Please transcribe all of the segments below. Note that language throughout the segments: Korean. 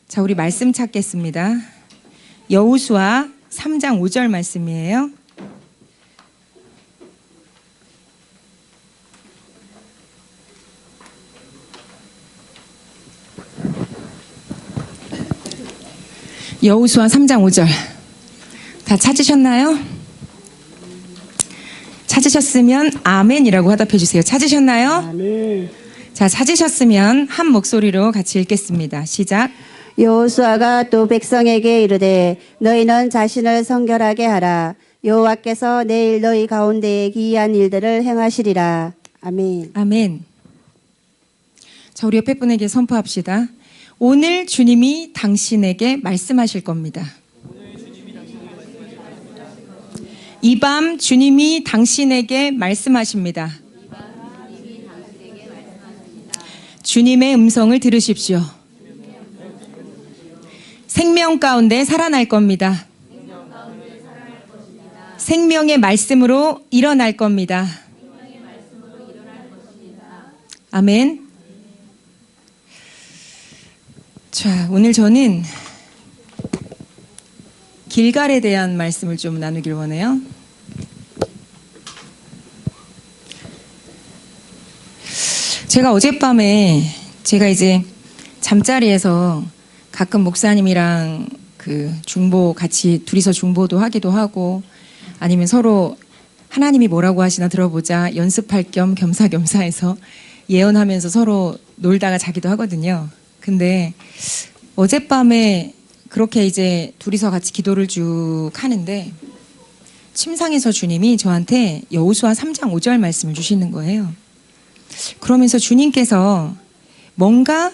자, 우리 말씀 찾겠습니다. 여호수아 3장 5절 말씀이에요. 여호수아 3장 5절. 다 찾으셨나요? 찾으셨으면 아멘이라고 화답해 주세요. 찾으셨나요? 아멘. 자, 찾으셨으면 한 목소리로 같이 읽겠습니다. 시작. 여호수아가 또 백성에게 이르되 너희는 자신을 성결하게 하라. 여호와께서 내일 너희 가운데에 기이한 일들을 행하시리라. 아멘. 아멘. 자, 우리 옆에 분에게 선포합시다. 오늘 주님이 당신에게 말씀하실 겁니다. 이 밤 주님이 당신에게 말씀하십니다. 주님의 음성을 들으십시오. 생명 가운데 살아날 겁니다. 생명의 말씀으로 일어날 겁니다. 아멘. 자, 오늘 저는 길갈에 대한 말씀을 좀 나누길 원해요. 제가 어젯밤에 제가 이제 잠자리에서 가끔 목사님이랑 그 중보 같이 둘이서 중보도 하기도 하고 아니면 서로 하나님이 뭐라고 하시나 들어보자 연습할 겸 겸사겸사해서 예언하면서 서로 놀다가 자기도 하거든요. 근데 어젯밤에 그렇게 이제 둘이서 같이 기도를 쭉 하는데 침상에서 주님이 저한테 여호수아 3장 5절 말씀을 주시는 거예요. 그러면서 주님께서 뭔가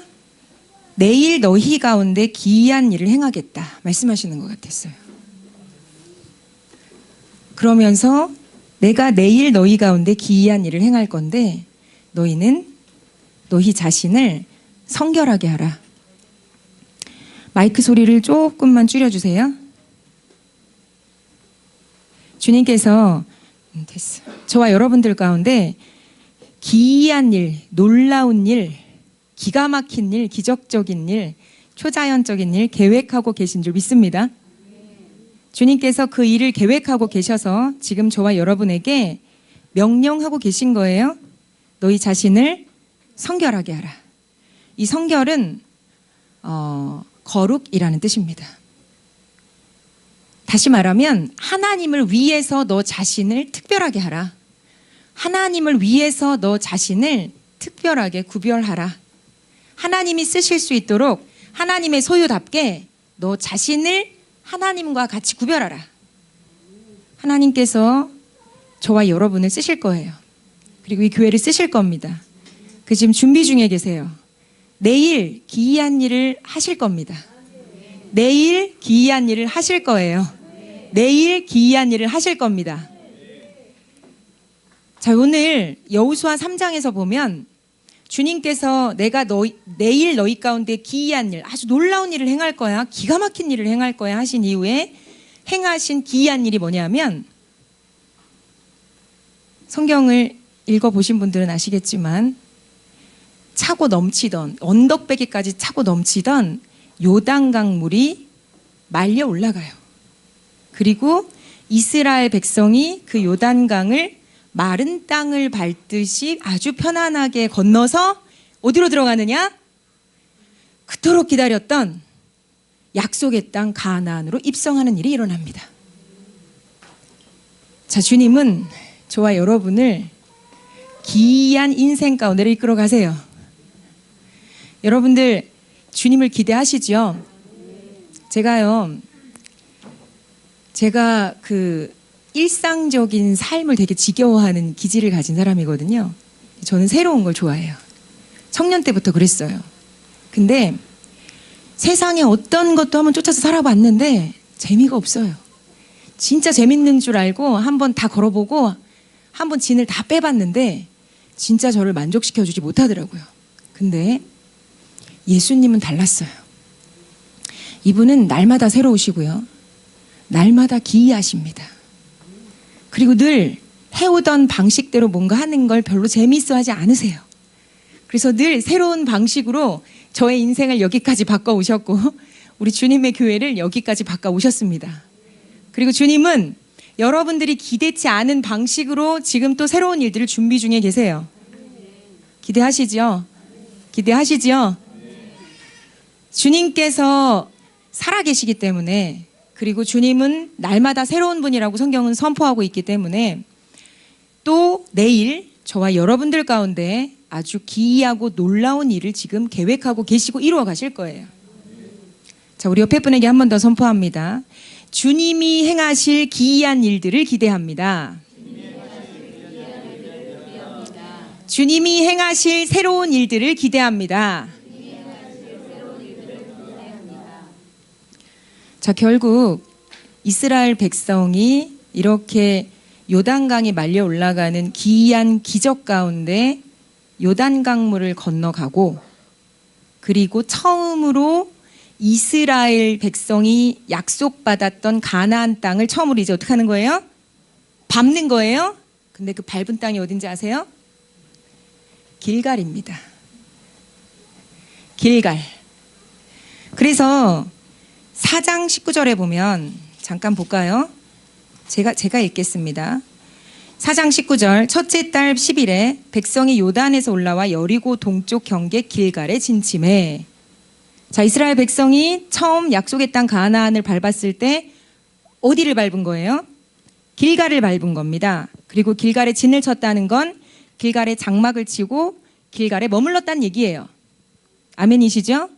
내일 너희 가운데 기이한 일을 행하겠다 말씀하시는 것 같았어요. 그러면서 내가 내일 너희 가운데 기이한 일을 행할 건데 너희는 너희 자신을 성결하게 하라. 마이크 소리를 조금만 줄여주세요. 주님께서 됐어. 저와 여러분들 가운데 기이한 일, 놀라운 일, 기가 막힌 일, 기적적인 일, 초자연적인 일 계획하고 계신 줄 믿습니다. 주님께서 그 일을 계획하고 계셔서 지금 저와 여러분에게 명령하고 계신 거예요. 너희 자신을 성결하게 하라. 이 성결은 거룩이라는 뜻입니다. 다시 말하면 하나님을 위해서 너 자신을 특별하게 하라. 하나님을 위해서 너 자신을 특별하게 구별하라. 하나님이 쓰실 수 있도록 하나님의 소유답게 너 자신을 하나님과 같이 구별하라. 하나님께서 저와 여러분을 쓰실 거예요. 그리고 이 교회를 쓰실 겁니다. 그 지금 준비 중에 계세요. 내일 기이한 일을 하실 겁니다. 내일 기이한 일을 하실 거예요. 내일 기이한 일을 하실 겁니다. 자, 오늘 여호수아 3장에서 보면 주님께서 내가 내일 너희 가운데 기이한 일, 아주 놀라운 일을 행할 거야, 기가 막힌 일을 행할 거야 하신 이후에 행하신 기이한 일이 뭐냐면 성경을 읽어보신 분들은 아시겠지만 차고 넘치던 언덕배기까지 차고 넘치던 요단강 물이 말려 올라가요. 그리고 이스라엘 백성이 그 요단강을 마른 땅을 밟듯이 아주 편안하게 건너서 어디로 들어가느냐? 그토록 기다렸던 약속의 땅 가나안으로 입성하는 일이 일어납니다. 자, 주님은 저와 여러분을 기이한 인생 가운데로 이끌어 가세요. 여러분들 주님을 기대하시죠? 제가 그 일상적인 삶을 되게 지겨워하는 기질을 가진 사람이거든요. 저는 새로운 걸 좋아해요. 청년 때부터 그랬어요. 근데 세상에 어떤 것도 한번 쫓아서 살아봤는데 재미가 없어요. 진짜 재밌는 줄 알고 한번 다 걸어보고 한번 진을 다 빼봤는데 진짜 저를 만족시켜주지 못하더라고요. 근데 예수님은 달랐어요. 이분은 날마다 새로우시고요. 날마다 기이하십니다. 그리고 늘 해오던 방식대로 뭔가 하는 걸 별로 재미있어 하지 않으세요. 그래서 늘 새로운 방식으로 저의 인생을 여기까지 바꿔오셨고 우리 주님의 교회를 여기까지 바꿔오셨습니다. 그리고 주님은 여러분들이 기대치 않은 방식으로 지금 또 새로운 일들을 준비 중에 계세요. 기대하시죠? 기대하시죠? 주님께서 살아계시기 때문에, 그리고 주님은 날마다 새로운 분이라고 성경은 선포하고 있기 때문에 또 내일 저와 여러분들 가운데 아주 기이하고 놀라운 일을 지금 계획하고 계시고 이루어 가실 거예요. 자, 우리 옆에 분에게 한 번 더 선포합니다. 주님이 행하실 기이한 일들을 기대합니다. 주님이 행하실 새로운 일들을 기대합니다. 자, 결국 이스라엘 백성이 이렇게 요단강이 말려 올라가는 기이한 기적 가운데 요단강물을 건너가고, 그리고 처음으로 이스라엘 백성이 약속받았던 가나안 땅을 처음으로 이제 어떻게 하는 거예요? 밟는 거예요. 근데 그 밟은 땅이 어딘지 아세요? 길갈입니다. 길갈. 그래서 4장 19절에 보면, 잠깐 볼까요? 제가 읽겠습니다. 4장 19절, 첫째 달 10일에 백성이 요단에서 올라와 여리고 동쪽 경계 길갈에 진침해. 자, 이스라엘 백성이 처음 약속의 땅 가나안을 밟았을 때 어디를 밟은 거예요? 길갈을 밟은 겁니다. 그리고 길갈에 진을 쳤다는 건 길갈에 장막을 치고 길갈에 머물렀다는 얘기예요. 아멘이시죠?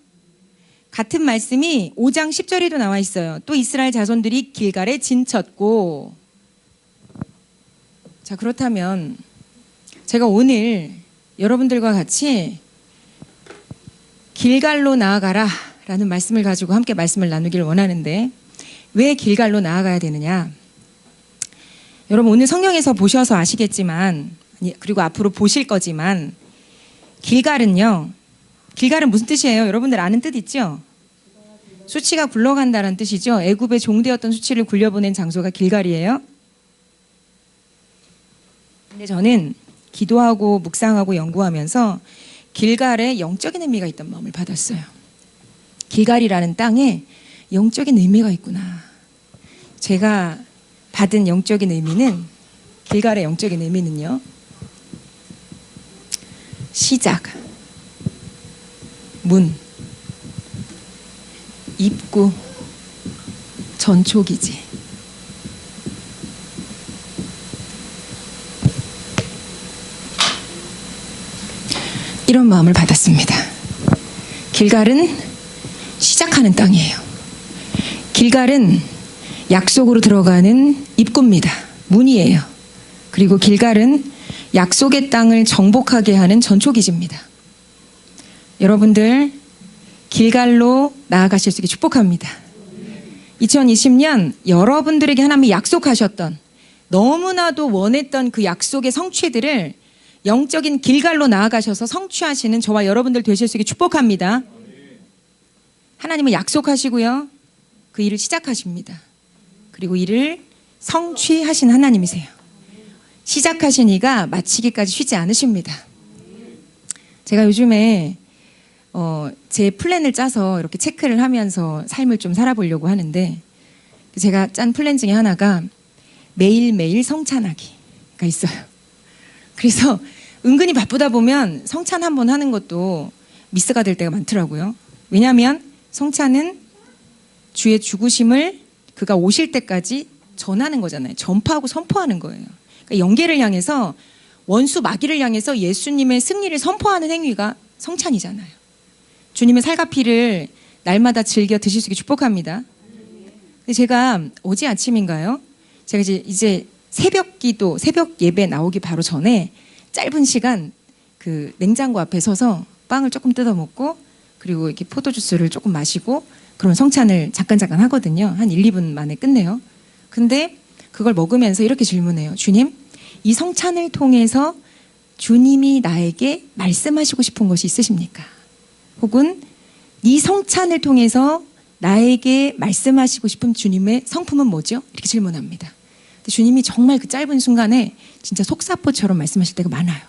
같은 말씀이 5장 10절에도 나와 있어요. 또 이스라엘 자손들이 길갈에 진쳤고. 자, 그렇다면 제가 오늘 여러분들과 같이 길갈로 나아가라 라는 말씀을 가지고 함께 말씀을 나누기를 원하는데, 왜 길갈로 나아가야 되느냐? 여러분 오늘 성경에서 보셔서 아시겠지만, 그리고 앞으로 보실 거지만, 길갈은요, 길갈은 무슨 뜻이에요? 여러분들 아는 뜻 있죠? 수치가 굴러간다는 뜻이죠. 애굽의 종되었던 수치를 굴려보낸 장소가 길갈이에요. 근데 저는 기도하고 묵상하고 연구하면서 길갈에 영적인 의미가 있던 마음을 받았어요. 길갈이라는 땅에 영적인 의미가 있구나. 제가 받은 영적인 의미는, 길갈의 영적인 의미는요, 시작, 문, 입구, 전초기지. 이런 마음을 받았습니다. 길갈은 시작하는 땅이에요. 길갈은 약속으로 들어가는 입구입니다. 문이에요. 그리고 길갈은 약속의 땅을 정복하게 하는 전초기지입니다. 여러분들 길갈로 나아가실 수 있게 축복합니다. 2020년 여러분들에게 하나님이 약속하셨던, 너무나도 원했던 그 약속의 성취들을 영적인 길갈로 나아가셔서 성취하시는 저와 여러분들 되실 수 있게 축복합니다. 하나님은 약속하시고요, 그 일을 시작하십니다. 그리고 이를 성취하신 하나님이세요. 시작하신 이가 마치기까지 쉬지 않으십니다. 제가 요즘에 제 플랜을 짜서 이렇게 체크를 하면서 삶을 좀 살아보려고 하는데, 제가 짠 플랜 중에 하나가 매일매일 성찬하기가 있어요. 그래서 은근히 바쁘다 보면 성찬 한 번 하는 것도 미스가 될 때가 많더라고요. 왜냐하면 성찬은 주의 죽으심을 그가 오실 때까지 전하는 거잖아요. 전파하고 선포하는 거예요. 그러니까 영계를 향해서, 원수 마귀를 향해서 예수님의 승리를 선포하는 행위가 성찬이잖아요. 주님의 살과 피를 날마다 즐겨 드실 수 있게 축복합니다. 근데 제가 어제 아침인가요? 제가 이제 새벽 기도, 새벽 예배 나오기 바로 전에 짧은 시간 그 냉장고 앞에 서서 빵을 조금 뜯어 먹고, 그리고 이렇게 포도주스를 조금 마시고, 그런 성찬을 잠깐 하거든요. 한 1, 2분 만에 끝내요. 근데 그걸 먹으면서 이렇게 질문해요. 주님, 이 성찬을 통해서 주님이 나에게 말씀하시고 싶은 것이 있으십니까? 혹은 이 성찬을 통해서 나에게 말씀하시고 싶은 주님의 성품은 뭐죠? 이렇게 질문합니다. 근데 주님이 정말 그 짧은 순간에 진짜 속사포처럼 말씀하실 때가 많아요.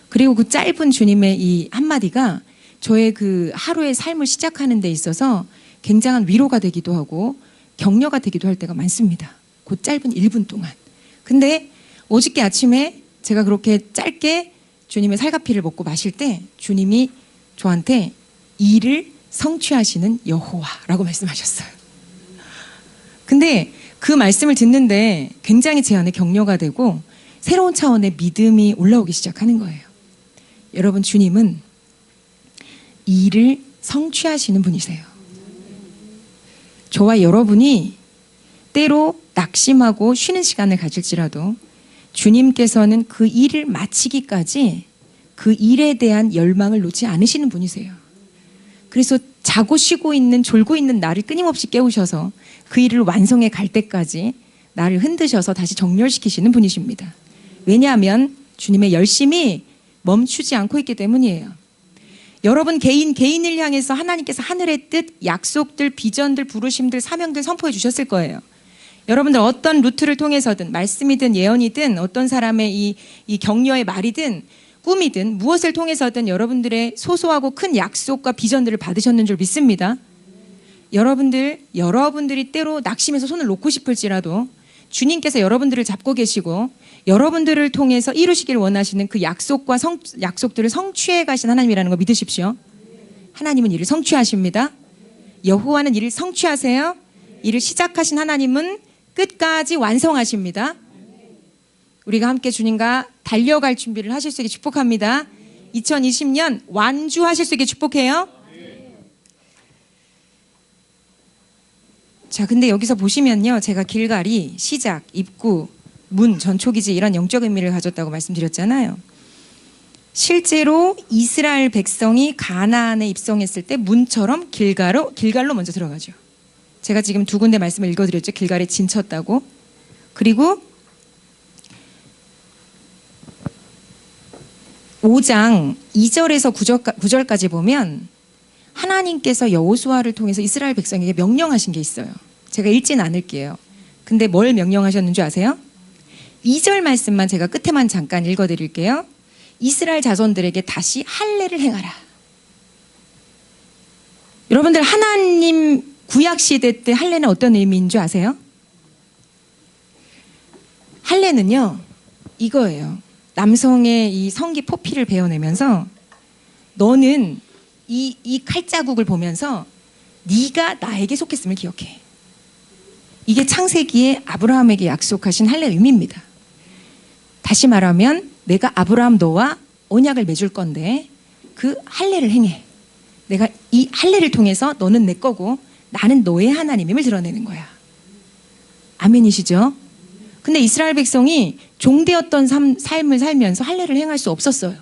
그리고 그 짧은 주님의 이 한마디가 저의 그 하루의 삶을 시작하는 데 있어서 굉장한 위로가 되기도 하고 격려가 되기도 할 때가 많습니다. 그 짧은 1분 동안. 근데 어저께 아침에 제가 그렇게 짧게 주님의 살갑이를 먹고 마실 때 주님이 저한테 일을 성취하시는 여호와라고 말씀하셨어요. 근데 그 말씀을 듣는데 굉장히 제 안에 격려가 되고 새로운 차원의 믿음이 올라오기 시작하는 거예요. 여러분, 주님은 일을 성취하시는 분이세요. 저와 여러분이 때로 낙심하고 쉬는 시간을 가질지라도 주님께서는 그 일을 마치기까지 그 일에 대한 열망을 놓지 않으시는 분이세요. 그래서 자고 쉬고 있는, 졸고 있는 나를 끊임없이 깨우셔서 그 일을 완성해 갈 때까지 나를 흔드셔서 다시 정렬시키시는 분이십니다. 왜냐하면 주님의 열심이 멈추지 않고 있기 때문이에요. 여러분 개인을 향해서 하나님께서 하늘의 뜻, 약속들, 비전들, 부르심들, 사명들 선포해 주셨을 거예요. 여러분들 어떤 루트를 통해서든 말씀이든 예언이든 어떤 사람의 이 격려의 말이든 꿈이든 무엇을 통해서든 여러분들의 소소하고 큰 약속과 비전들을 받으셨는 줄 믿습니다. 여러분들이 때로 낙심해서 손을 놓고 싶을지라도 주님께서 여러분들을 잡고 계시고 여러분들을 통해서 이루시길 원하시는 그 약속들을 성취해 가신 하나님이라는 거 믿으십시오. 하나님은 일을 성취하십니다. 여호와는 일을 성취하세요. 일을 시작하신 하나님은 끝까지 완성하십니다. 우리가 함께 주님과 달려갈 준비를 하실 수 있게 축복합니다. 2020년 완주하실 수 있게 축복해요. 자, 근데 여기서 보시면요, 제가 길갈이 시작, 입구, 문, 전초기지 이런 영적 의미를 가졌다고 말씀드렸잖아요. 실제로 이스라엘 백성이 가나안에 입성했을 때 문처럼 길갈로 먼저 들어가죠. 제가 지금 두 군데 말씀을 읽어드렸죠. 길갈에 진쳤다고. 그리고 5장 2절에서 9절까지 보면 하나님께서 여호수아를 통해서 이스라엘 백성에게 명령하신 게 있어요. 제가 읽진 않을게요. 근데 뭘 명령하셨는 줄 아세요? 2절 말씀만 제가 끝에만 잠깐 읽어드릴게요. 이스라엘 자손들에게 다시 할례를 행하라. 여러분들 하나님 구약시대 때 할례는 어떤 의미인 줄 아세요? 할례는요, 이거예요. 남성의 이 성기 포피를 베어내면서 너는 이 칼자국을 보면서 네가 나에게 속했음을 기억해. 이게 창세기에 아브라함에게 약속하신 할례의 의미입니다. 다시 말하면 내가 아브라함 너와 언약을 맺을 건데 그 할례를 행해. 내가 이 할례를 통해서 너는 내 거고 나는 너의 하나님임을 드러내는 거야. 아멘이시죠? 근데 이스라엘 백성이 종되었던 삶을 살면서 할례를 행할 수 없었어요.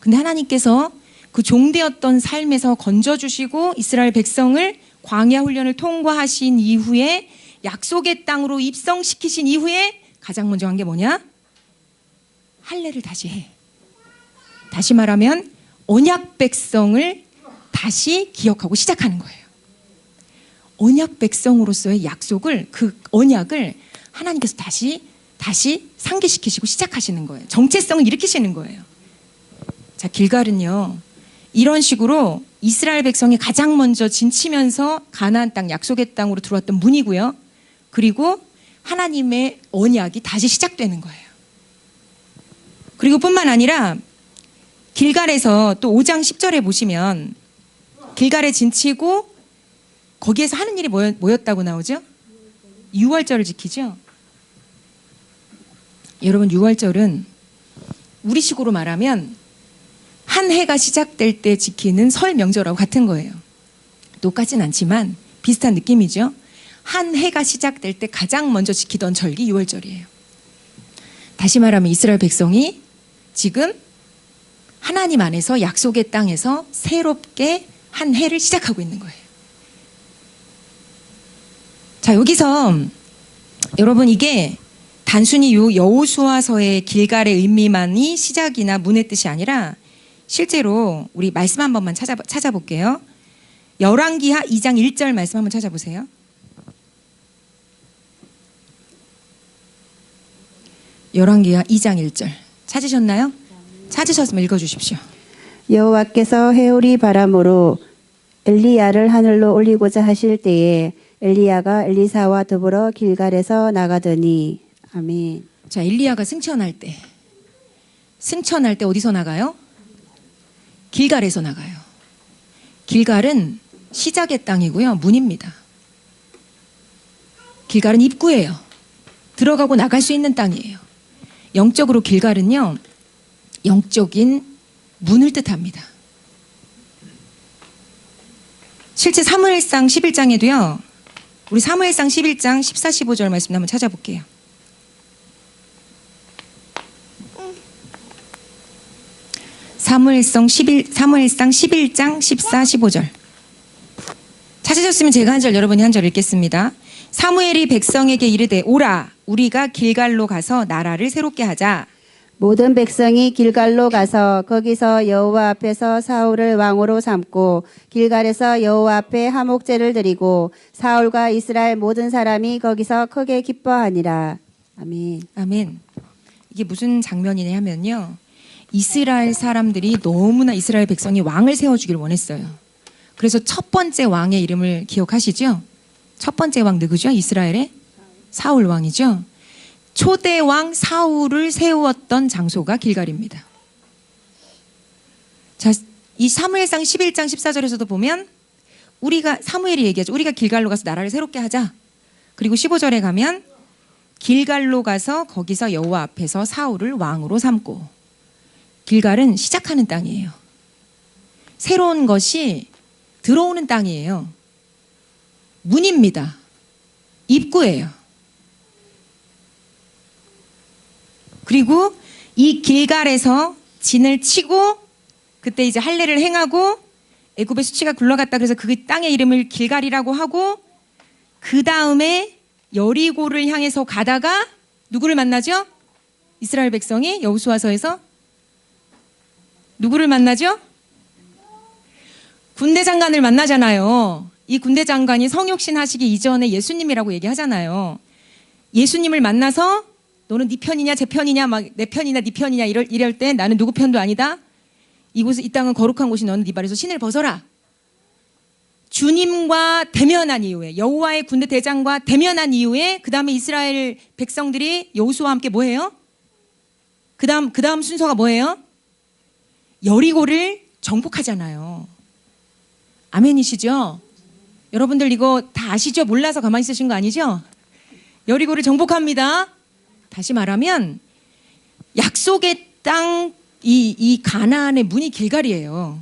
근데 하나님께서 그 종되었던 삶에서 건져주시고 이스라엘 백성을 광야 훈련을 통과하신 이후에 약속의 땅으로 입성시키신 이후에 가장 먼저 한 게 뭐냐? 할례를 다시 해. 다시 말하면 언약 백성을 다시 기억하고 시작하는 거예요. 언약 백성으로서의 약속을, 그 언약을 하나님께서 다시 상기시키시고 시작하시는 거예요. 정체성을 일으키시는 거예요. 자, 길갈은요, 이런 식으로 이스라엘 백성이 가장 먼저 진치면서 가나안 땅, 약속의 땅으로 들어왔던 문이고요. 그리고 하나님의 언약이 다시 시작되는 거예요. 그리고 뿐만 아니라 길갈에서 또 5장 10절에 보시면 길갈에 진치고 거기에서 하는 일이 뭐였다고 나오죠? 유월절을 지키죠. 여러분, 유월절은 우리식으로 말하면 한 해가 시작될 때 지키는 설 명절하고 같은 거예요. 똑같진 않지만 비슷한 느낌이죠. 한 해가 시작될 때 가장 먼저 지키던 절기 유월절이에요. 다시 말하면 이스라엘 백성이 지금 하나님 안에서 약속의 땅에서 새롭게 한 해를 시작하고 있는 거예요. 자, 여기서 여러분, 이게 단순히 여호수아서의 길갈의 의미만이 시작이나 문의 뜻이 아니라 실제로 우리 말씀 한 번만 찾아볼게요. 열왕기하 2장 1절 말씀 한번 찾아보세요. 열왕기하 2장 1절 찾으셨나요? 찾으셨으면 읽어주십시오. 여호와께서 해오리 바람으로 엘리야를 하늘로 올리고자 하실 때에 엘리야가 엘리사와 더불어 길갈에서 나가더니 아멘. 자, 엘리야가 승천할 때 어디서 나가요? 길갈에서 나가요. 길갈은 시작의 땅이고요. 문입니다. 길갈은 입구예요. 들어가고 나갈 수 있는 땅이에요. 영적으로 길갈은요, 영적인 문을 뜻합니다. 실제 사무엘상 11장에도요, 우리 사무엘상 11장 14, 15절 말씀 한번 찾아볼게요. 사무엘상 11장 14, 15절. 찾으셨으면 제가 한 절, 여러분이 한 절 읽겠습니다. 사무엘이 백성에게 이르되 오라 우리가 길갈로 가서 나라를 새롭게 하자. 모든 백성이 길갈로 가서 거기서 여호와 앞에서 사울을 왕으로 삼고 길갈에서 여호와 앞에 화목제를 드리고 사울과 이스라엘 모든 사람이 거기서 크게 기뻐하니라. 아멘. 아멘. 이게 무슨 장면이냐 하면요, 이스라엘 사람들이 너무나 이스라엘 백성이 왕을 세워주길 원했어요. 그래서 첫 번째 왕의 이름을 기억하시죠? 첫 번째 왕 누구죠? 이스라엘의 사울 왕이죠. 초대 왕 사울을 세웠던 장소가 길갈입니다. 자, 이 사무엘상 11장 14절에서도 보면 사무엘이 얘기하죠. 우리가 길갈로 가서 나라를 새롭게 하자. 그리고 15절에 가면 길갈로 가서 거기서 여호와 앞에서 사울을 왕으로 삼고. 길갈은 시작하는 땅이에요. 새로운 것이 들어오는 땅이에요. 문입니다. 입구예요. 그리고 이 길갈에서 진을 치고 그때 이제 할례를 행하고 애굽의 수치가 굴러갔다 그래서 그 땅의 이름을 길갈이라고 하고 그 다음에 여리고를 향해서 가다가 누구를 만나죠? 이스라엘 백성이 여호수아서에서 누구를 만나죠? 군대 장관을 만나잖아요. 이 군대 장관이 성육신 하시기 이전에 예수님이라고 얘기하잖아요. 예수님을 만나서 너는 네 편이냐 제 편이냐 막 내 편이냐 네 편이냐 이럴 때 나는 누구 편도 아니다. 이 땅은 거룩한 곳이 너는 네 발에서 신을 벗어라. 주님과 대면한 이후에 여호와의 군대 대장과 대면한 이후에 그 다음에 이스라엘 백성들이 여호수아와 함께 뭐해요? 그 다음 순서가 뭐예요? 여리고를 정복하잖아요. 아멘이시죠? 여러분들 이거 다 아시죠? 몰라서 가만히 있으신 거 아니죠? 여리고를 정복합니다. 다시 말하면 약속의 땅 이 가나안의 문이 길갈이에요.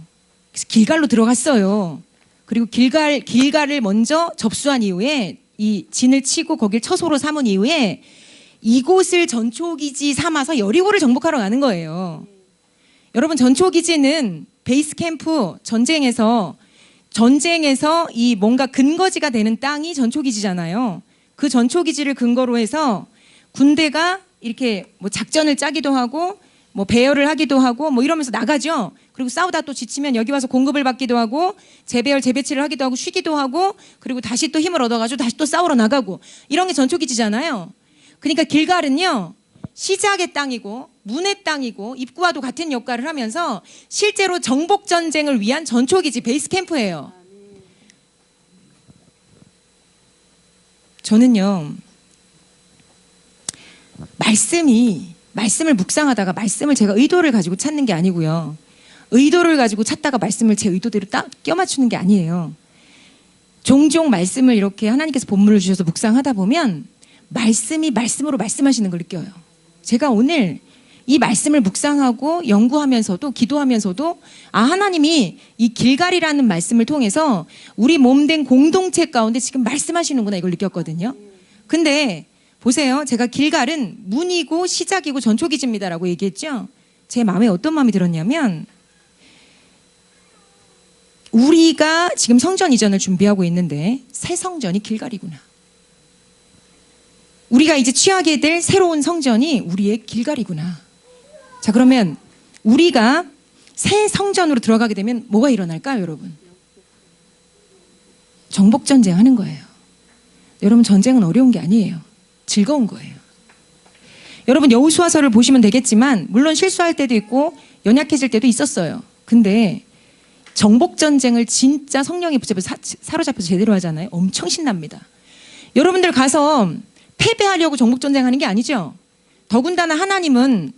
그래서 길갈로 들어갔어요. 그리고 길갈을 먼저 접수한 이후에 이 진을 치고 거길 처소로 삼은 이후에 이곳을 전초기지 삼아서 여리고를 정복하러 가는 거예요. 여러분 전초기지는 베이스 캠프 전쟁에서 이 뭔가 근거지가 되는 땅이 전초기지잖아요. 그 전초기지를 근거로 해서 군대가 이렇게 뭐 작전을 짜기도 하고 뭐 배열을 하기도 하고 뭐 이러면서 나가죠. 그리고 싸우다 또 지치면 여기 와서 공급을 받기도 하고 재배열 재배치를 하기도 하고 쉬기도 하고 그리고 다시 또 힘을 얻어가지고 다시 또 싸우러 나가고 이런 게 전초기지잖아요. 그러니까 길갈은요 시작의 땅이고 문의 땅이고 입구와도 같은 역할을 하면서 실제로 정복 전쟁을 위한 전초기지 베이스 캠프예요. 저는요 말씀을 묵상하다가 말씀을 제가 의도를 가지고 찾는 게 아니고요. 의도를 가지고 찾다가 말씀을 제 의도대로 딱 껴맞추는 게 아니에요. 종종 말씀을 이렇게 하나님께서 본문을 주셔서 묵상하다 보면 말씀이 말씀으로 말씀하시는 걸 느껴요. 제가 오늘 이 말씀을 묵상하고 연구하면서도 기도하면서도 하나님이 이 길갈이라는 말씀을 통해서 우리 몸된 공동체 가운데 지금 말씀하시는구나 이걸 느꼈거든요. 근데 보세요. 제가 길갈은 문이고 시작이고 전초기지입니다라고 얘기했죠. 제 마음에 어떤 마음이 들었냐면 우리가 지금 성전 이전을 준비하고 있는데 새 성전이 길갈이구나. 우리가 이제 취하게 될 새로운 성전이 우리의 길갈이구나. 자, 그러면 우리가 새 성전으로 들어가게 되면 뭐가 일어날까요, 여러분? 정복전쟁 하는 거예요. 여러분, 전쟁은 어려운 게 아니에요. 즐거운 거예요. 여러분, 여호수아서를 보시면 되겠지만 물론 실수할 때도 있고 연약해질 때도 있었어요. 근데 정복 전쟁을 진짜 성령이 붙잡아서 사로잡혀서 제대로 하잖아요. 엄청 신납니다. 여러분들 가서 패배하려고 정복 전쟁하는 게 아니죠. 더군다나 하나님은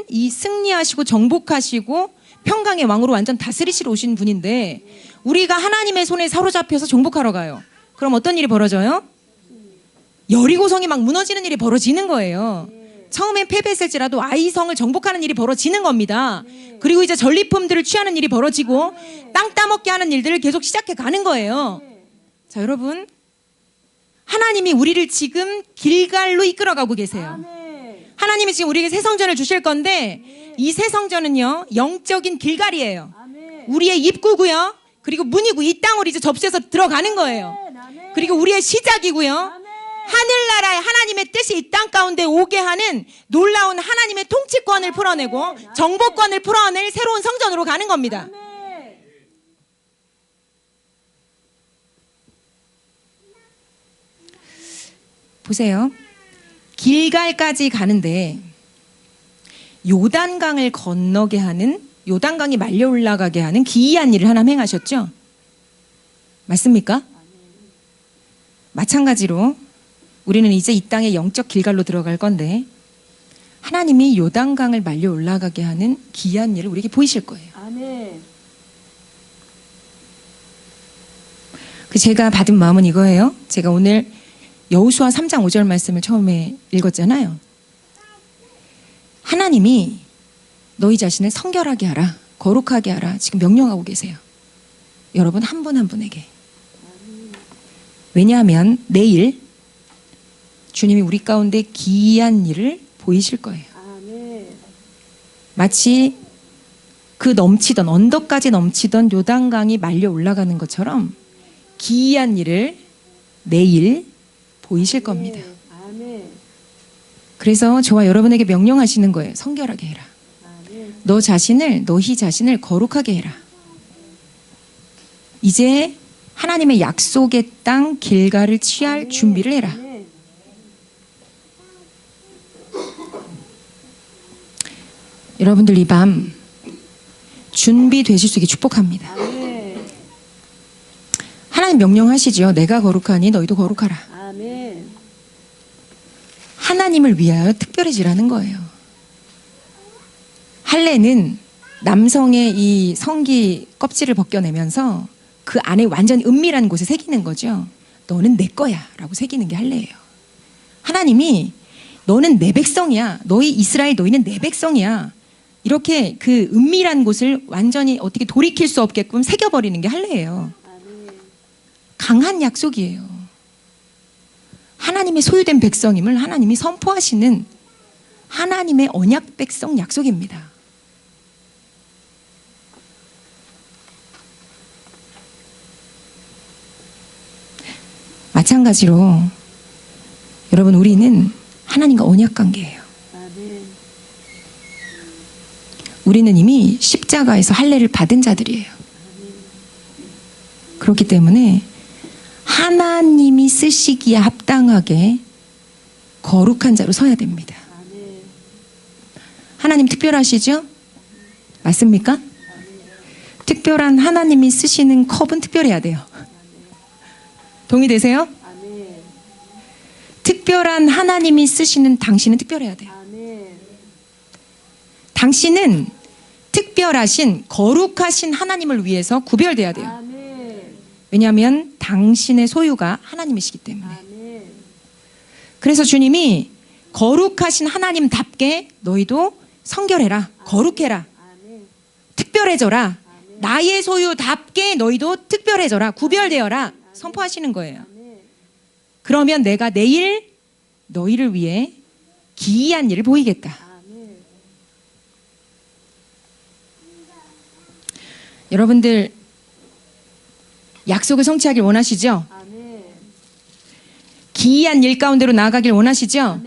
이 승리하시고 정복하시고 평강의 왕으로 완전 다스리시러 오신 분인데 우리가 하나님의 손에 사로잡혀서 정복하러 가요. 그럼 어떤 일이 벌어져요? 여리고성이 막 무너지는 일이 벌어지는 거예요. 처음엔 패배했을지라도 아이성을 정복하는 일이 벌어지는 겁니다. 그리고 이제 전리품들을 취하는 일이 벌어지고 땅 따먹게 하는 일들을 계속 시작해 가는 거예요. 자, 여러분, 하나님이 우리를 지금 길갈로 이끌어가고 계세요. 하나님이 지금 우리에게 새 성전을 주실 건데 이 새 성전은요, 영적인 길갈이에요. 우리의 입구고요. 그리고 문이고 이 땅으로 이제 접수해서 들어가는 거예요. 그리고 우리의 시작이고요. 하늘나라의 하나님의 뜻이 이 땅 가운데 오게 하는 놀라운 하나님의 통치권을 풀어내고 정복권을 풀어낼 새로운 성전으로 가는 겁니다. 보세요. 길갈까지 가는데 요단강을 건너게 하는, 요단강이 말려 올라가게 하는 기이한 일을 하나님 행하셨죠? 맞습니까? 마찬가지로 우리는 이제 이 땅의 영적 길갈로 들어갈 건데 하나님이 요단강을 말려 올라가게 하는 기이한 일을 우리에게 보이실 거예요. 제가 받은 마음은 이거예요. 제가 오늘 여호수아 3장 5절 말씀을 처음에 읽었잖아요. 하나님이 너희 자신을 성결하게 하라, 거룩하게 하라 지금 명령하고 계세요. 여러분 한 분 한 분에게. 왜냐하면 내일 주님이 우리 가운데 기이한 일을 보이실 거예요. 마치 그 넘치던, 언덕까지 넘치던 요단강이 말려 올라가는 것처럼 기이한 일을 내일 보이실 겁니다. 그래서 저와 여러분에게 명령하시는 거예요. 성결하게 해라. 너희 자신을 거룩하게 해라. 이제 하나님의 약속의 땅 길갈을 취할 준비를 해라. 여러분들 이 밤 준비되실 수 있게 축복합니다. 하나님 명령하시죠. 내가 거룩하니 너희도 거룩하라. 하나님을 위하여 특별해지라는 거예요. 할례는 남성의 이 성기 껍질을 벗겨내면서 그 안에 완전히 은밀한 곳에 새기는 거죠. 너는 내 거야 라고 새기는 게 할례예요. 하나님이 너는 내 백성이야. 너희 이스라엘 너희는 내 백성이야. 이렇게 그 은밀한 곳을 완전히 어떻게 돌이킬 수 없게끔 새겨버리는 게 할례예요. 강한 약속이에요. 하나님의 소유된 백성임을 하나님이 선포하시는 하나님의 언약 백성 약속입니다. 마찬가지로 여러분 우리는 하나님과 언약 관계예요. 우리는 이미 십자가에서 할례를 받은 자들이에요. 그렇기 때문에 하나님이 쓰시기에 합당하게 거룩한 자로 서야 됩니다. 하나님 특별하시죠? 맞습니까? 특별한 하나님이 쓰시는 컵은 특별해야 돼요. 동의되세요? 특별한 하나님이 쓰시는 당신은 특별해야 돼요. 당신은 특별하신 거룩하신 하나님을 위해서 구별돼야 돼요. 왜냐하면 당신의 소유가 하나님이시기 때문에. 그래서 주님이 거룩하신 하나님답게 너희도 성결해라, 거룩해라, 특별해져라, 나의 소유답게 너희도 특별해져라, 구별되어라 선포하시는 거예요. 그러면 내가 내일 너희를 위해 기이한 일을 보이겠다. 여러분들 약속을 성취하길 원하시죠? 기이한 일 가운데로 나아가길 원하시죠?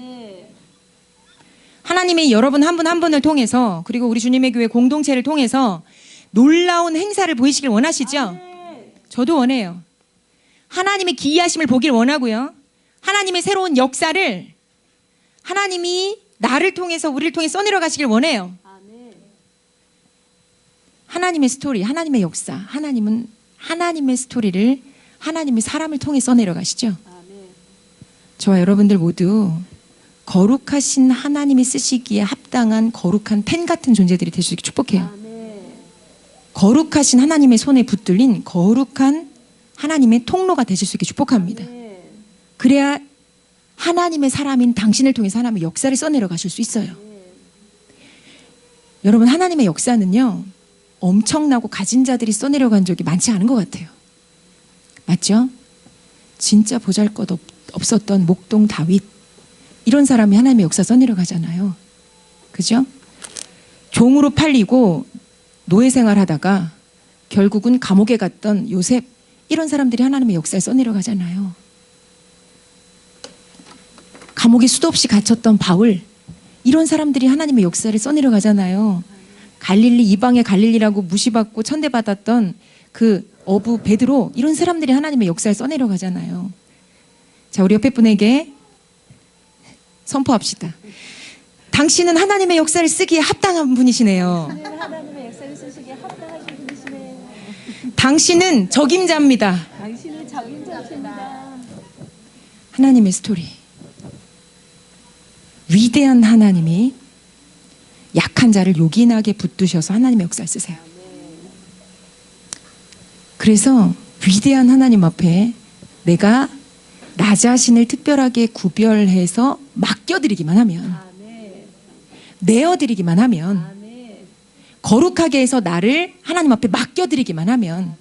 하나님이 여러분 한 분 한 분을 통해서 그리고 우리 주님의 교회 공동체를 통해서 놀라운 행사를 보이시길 원하시죠? 저도 원해요. 하나님의 기이하심을 보길 원하고요. 하나님의 새로운 역사를 하나님이 나를 통해서 우리를 통해 써내려 가시길 원해요. 하나님의 스토리, 하나님의 역사, 하나님은 하나님의 스토리를 하나님의 사람을 통해 써내려 가시죠. 저와 여러분들 모두 거룩하신 하나님이 쓰시기에 합당한 거룩한 펜 같은 존재들이 될 수 있게 축복해요. 거룩하신 하나님의 손에 붙들린 거룩한 하나님의 통로가 되실 수 있게 축복합니다. 그래야 하나님의 사람인 당신을 통해서 하나님의 역사를 써내려 가실 수 있어요. 여러분, 하나님의 역사는요, 엄청나고 가진 자들이 써내려 간 적이 많지 않은 것 같아요. 맞죠? 진짜 보잘것없었던 목동 다윗, 이런 사람이 하나님의 역사 써내려 가잖아요. 그죠? 종으로 팔리고 노예 생활하다가 결국은 감옥에 갔던 요셉, 이런 사람들이 하나님의 역사에 써내려 가잖아요. 감옥에 수도 없이 갇혔던 바울, 이런 사람들이 하나님의 역사를 써내려 가잖아요. 갈릴리, 이방의 갈릴리라고 무시받고 천대받았던 그 어부 베드로, 이런 사람들이 하나님의 역사를 써내려 가잖아요. 자, 우리 옆에 분에게 선포합시다. 당신은 하나님의 역사를 쓰기에 합당한 분이시네요. 하나님의 역사를 쓰시기에 합당하신 분이시네요. 당신은 적임자입니다. 당신은 적임자십니다. 하나님의 스토리. 위대한 하나님이 약한 자를 요긴하게 붙드셔서 하나님의 역사를 쓰세요. 그래서 위대한 하나님 앞에 내가 나 자신을 특별하게 구별해서 맡겨드리기만 하면, 내어드리기만 하면, 거룩하게 해서 나를 하나님 앞에 맡겨드리기만 하면,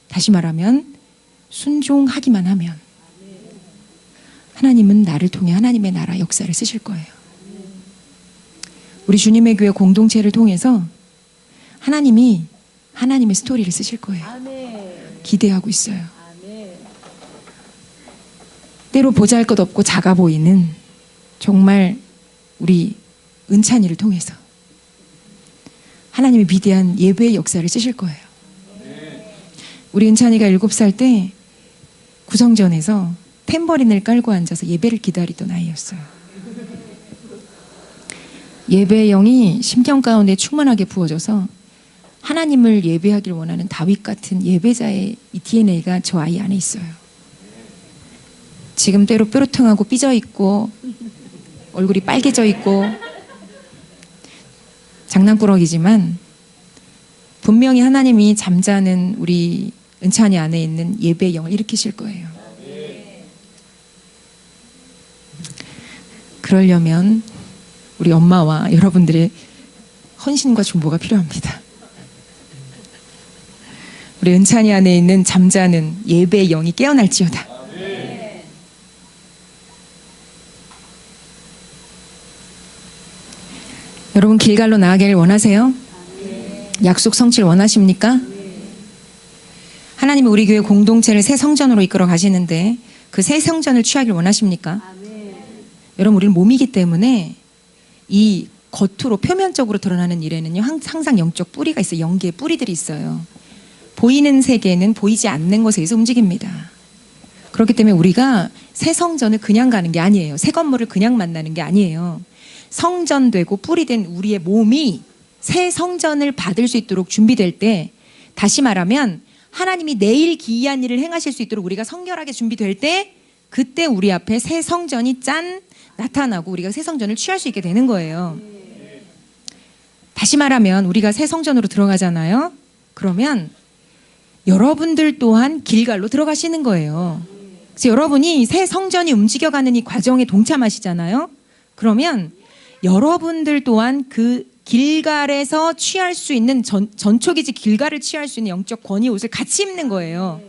다시 말하면 순종하기만 하면 하나님은 나를 통해 하나님의 나라 역사를 쓰실 거예요. 우리 주님의 교회 공동체를 통해서 하나님이 하나님의 스토리를 쓰실 거예요. 기대하고 있어요. 때로 보잘것없고 작아 보이는 정말 우리 은찬이를 통해서 하나님의 위대한 예배의 역사를 쓰실 거예요. 우리 은찬이가 7살 때 구성전에서 탬버린을 깔고 앉아서 예배를 기다리던 아이였어요. 예배의 영이 심령 가운데 충만하게 부어져서 하나님을 예배하길 원하는 다윗 같은 예배자의 이 DNA가 저 아이 안에 있어요. 지금 때로 뾰루퉁하고 삐져 있고 얼굴이 빨개져 있고 장난꾸러기지만 분명히 하나님이 잠자는 우리 은찬이 안에 있는 예배의 영을 일으키실 거예요. 그러려면 우리 엄마와 여러분들의 헌신과 중보가 필요합니다. 우리 은찬이 안에 있는 잠자는 예배의 영이 깨어날지어다. 여러분, 길갈로 나아가기를 원하세요? 약속 성취를 원하십니까? 하나님이 우리 교회 공동체를 새 성전으로 이끌어 가시는데 그 새 성전을 취하길 원하십니까? 여러분, 우리는 몸이기 때문에 이 겉으로 표면적으로 드러나는 일에는요, 항상 영적 뿌리가 있어요. 영계의 뿌리들이 있어요. 보이는 세계는 보이지 않는 것에 의해서 움직입니다. 그렇기 때문에 우리가 새 성전을 그냥 가는 게 아니에요. 새 건물을 그냥 만나는 게 아니에요. 성전되고 뿌리된 우리의 몸이 새 성전을 받을 수 있도록 준비될 때, 다시 말하면 하나님이 내일 기이한 일을 행하실 수 있도록 우리가 성결하게 준비될 때, 그때 우리 앞에 새 성전이 짠 나타나고 우리가 새 성전을 취할 수 있게 되는 거예요. 다시 말하면 우리가 새 성전으로 들어가잖아요. 그러면 여러분들 또한 길갈로 들어가시는 거예요. 그래서 여러분이 새 성전이 움직여가는 이 과정에 동참하시잖아요. 그러면 여러분들 또한 그 길갈에서 취할 수 있는 전초기지 길갈을 취할 수 있는 영적 권위 옷을 같이 입는 거예요.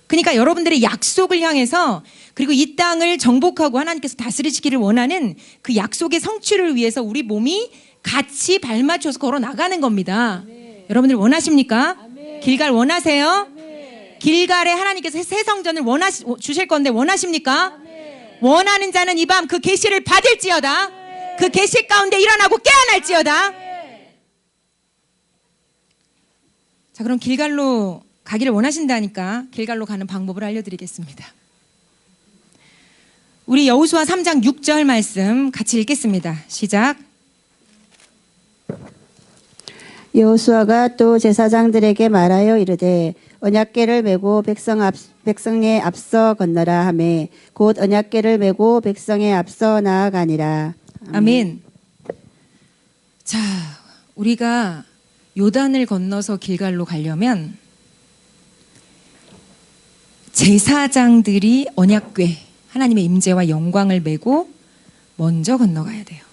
그러니까 여러분들의 약속을 향해서, 그리고 이 땅을 정복하고 하나님께서 다스리시기를 원하는 그 약속의 성취를 위해서 우리 몸이 같이 발맞춰서 걸어 나가는 겁니다. 여러분들 원하십니까? 길갈 원하세요? 길갈에 하나님께서 새 성전을 주실 건데 원하십니까? 원하는 자는 이 밤 그 계시를 받을지어다. 그 계시 가운데 일어나고 깨어날지어다. 자, 그럼 길갈로 가기를 원하신다니까 길갈로 가는 방법을 알려드리겠습니다. 우리 여호수아 3장 6절 말씀 같이 읽겠습니다. 시작. 여호수아가 또 제사장들에게 말하여 이르되 언약궤를 메고 백성에 앞서 건너라 하매 곧 언약궤를 메고 백성에 앞서 나아가니라. 아멘. 자, 우리가 요단을 건너서 길갈로 가려면 제사장들이 언약궤 하나님의 임재와 영광을 메고 먼저 건너가야 돼요.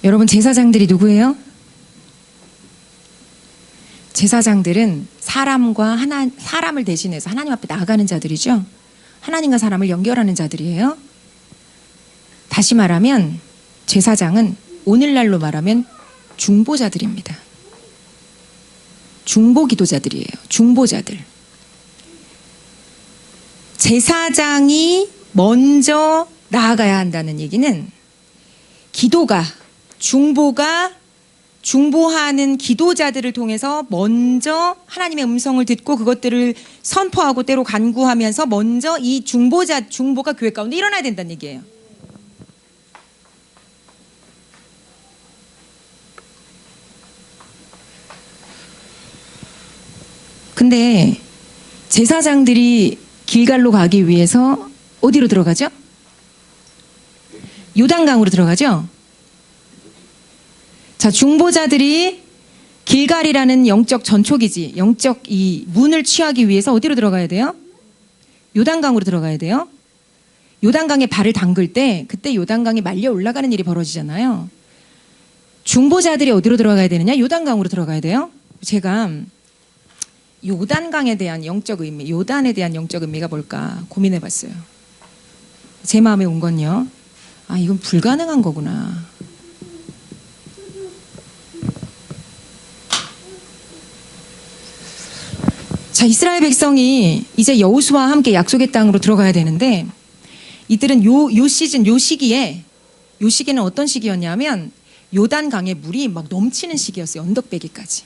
여러분, 제사장들이 누구예요? 제사장들은 사람을 대신해서 하나님 앞에 나아가는 자들이죠. 하나님과 사람을 연결하는 자들이에요. 다시 말하면 제사장은 오늘날로 말하면 중보자들입니다. 중보기도자들이에요. 중보자들. 제사장이 먼저 나아가야 한다는 얘기는 기도가 중보하는 기도자들을 통해서 먼저 하나님의 음성을 듣고 그것들을 선포하고 때로 간구하면서 먼저 이 중보가 교회 가운데 일어나야 된다는 얘기예요. 근데 제사장들이 길갈로 가기 위해서 어디로 들어가죠? 요단강으로 들어가죠? 자, 중보자들이 길갈이라는 영적 전초기지, 영적 이 문을 취하기 위해서 어디로 들어가야 돼요? 요단강으로 들어가야 돼요. 요단강에 발을 담글 때 그때 요단강이 말려 올라가는 일이 벌어지잖아요. 중보자들이 어디로 들어가야 되느냐? 요단강으로 들어가야 돼요. 제가 요단강에 대한 영적 의미, 요단에 대한 영적 의미가 뭘까 고민해 봤어요. 제 마음에 온 건요. 아, 이건 불가능한 거구나. 자, 이스라엘 백성이 이제 여호수아와 함께 약속의 땅으로 들어가야 되는데 이들은 요 시기에는 어떤 시기였냐면 요단강에 물이 막 넘치는 시기였어요. 언덕배기까지.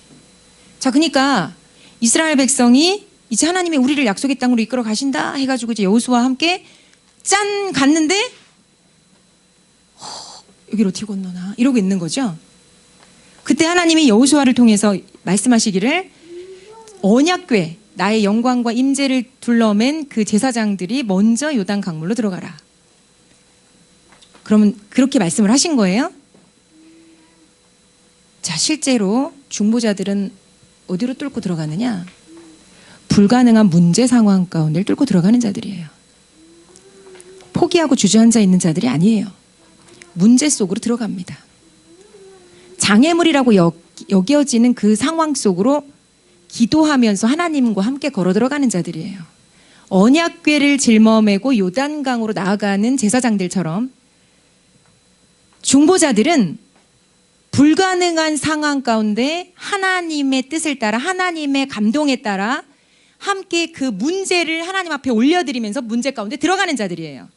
자, 그러니까 이스라엘 백성이 이제 하나님이 우리를 약속의 땅으로 이끌어 가신다 해가지고 이제 여호수아와 함께 짠 갔는데 여기를 어떻게 건너나 이러고 있는 거죠. 그때 하나님이 여호수아를 통해서 말씀하시기를 언약궤 나의 영광과 임재를 둘러맨 그 제사장들이 먼저 요단 강물로 들어가라. 그러면 그렇게 말씀을 하신 거예요. 자, 실제로 중보자들은 어디로 뚫고 들어가느냐? 불가능한 문제 상황 가운데 뚫고 들어가는 자들이에요. 포기하고 주저앉아 있는 자들이 아니에요. 문제 속으로 들어갑니다. 장애물이라고 여겨지는 그 상황 속으로 기도하면서 하나님과 함께 걸어 들어가는 자들이에요. 언약궤를 짊어매고 요단강으로 나아가는 제사장들처럼 중보자들은 불가능한 상황 가운데 하나님의 뜻을 따라 하나님의 감동에 따라 함께 그 문제를 하나님 앞에 올려드리면서 문제 가운데 들어가는 자들이에요.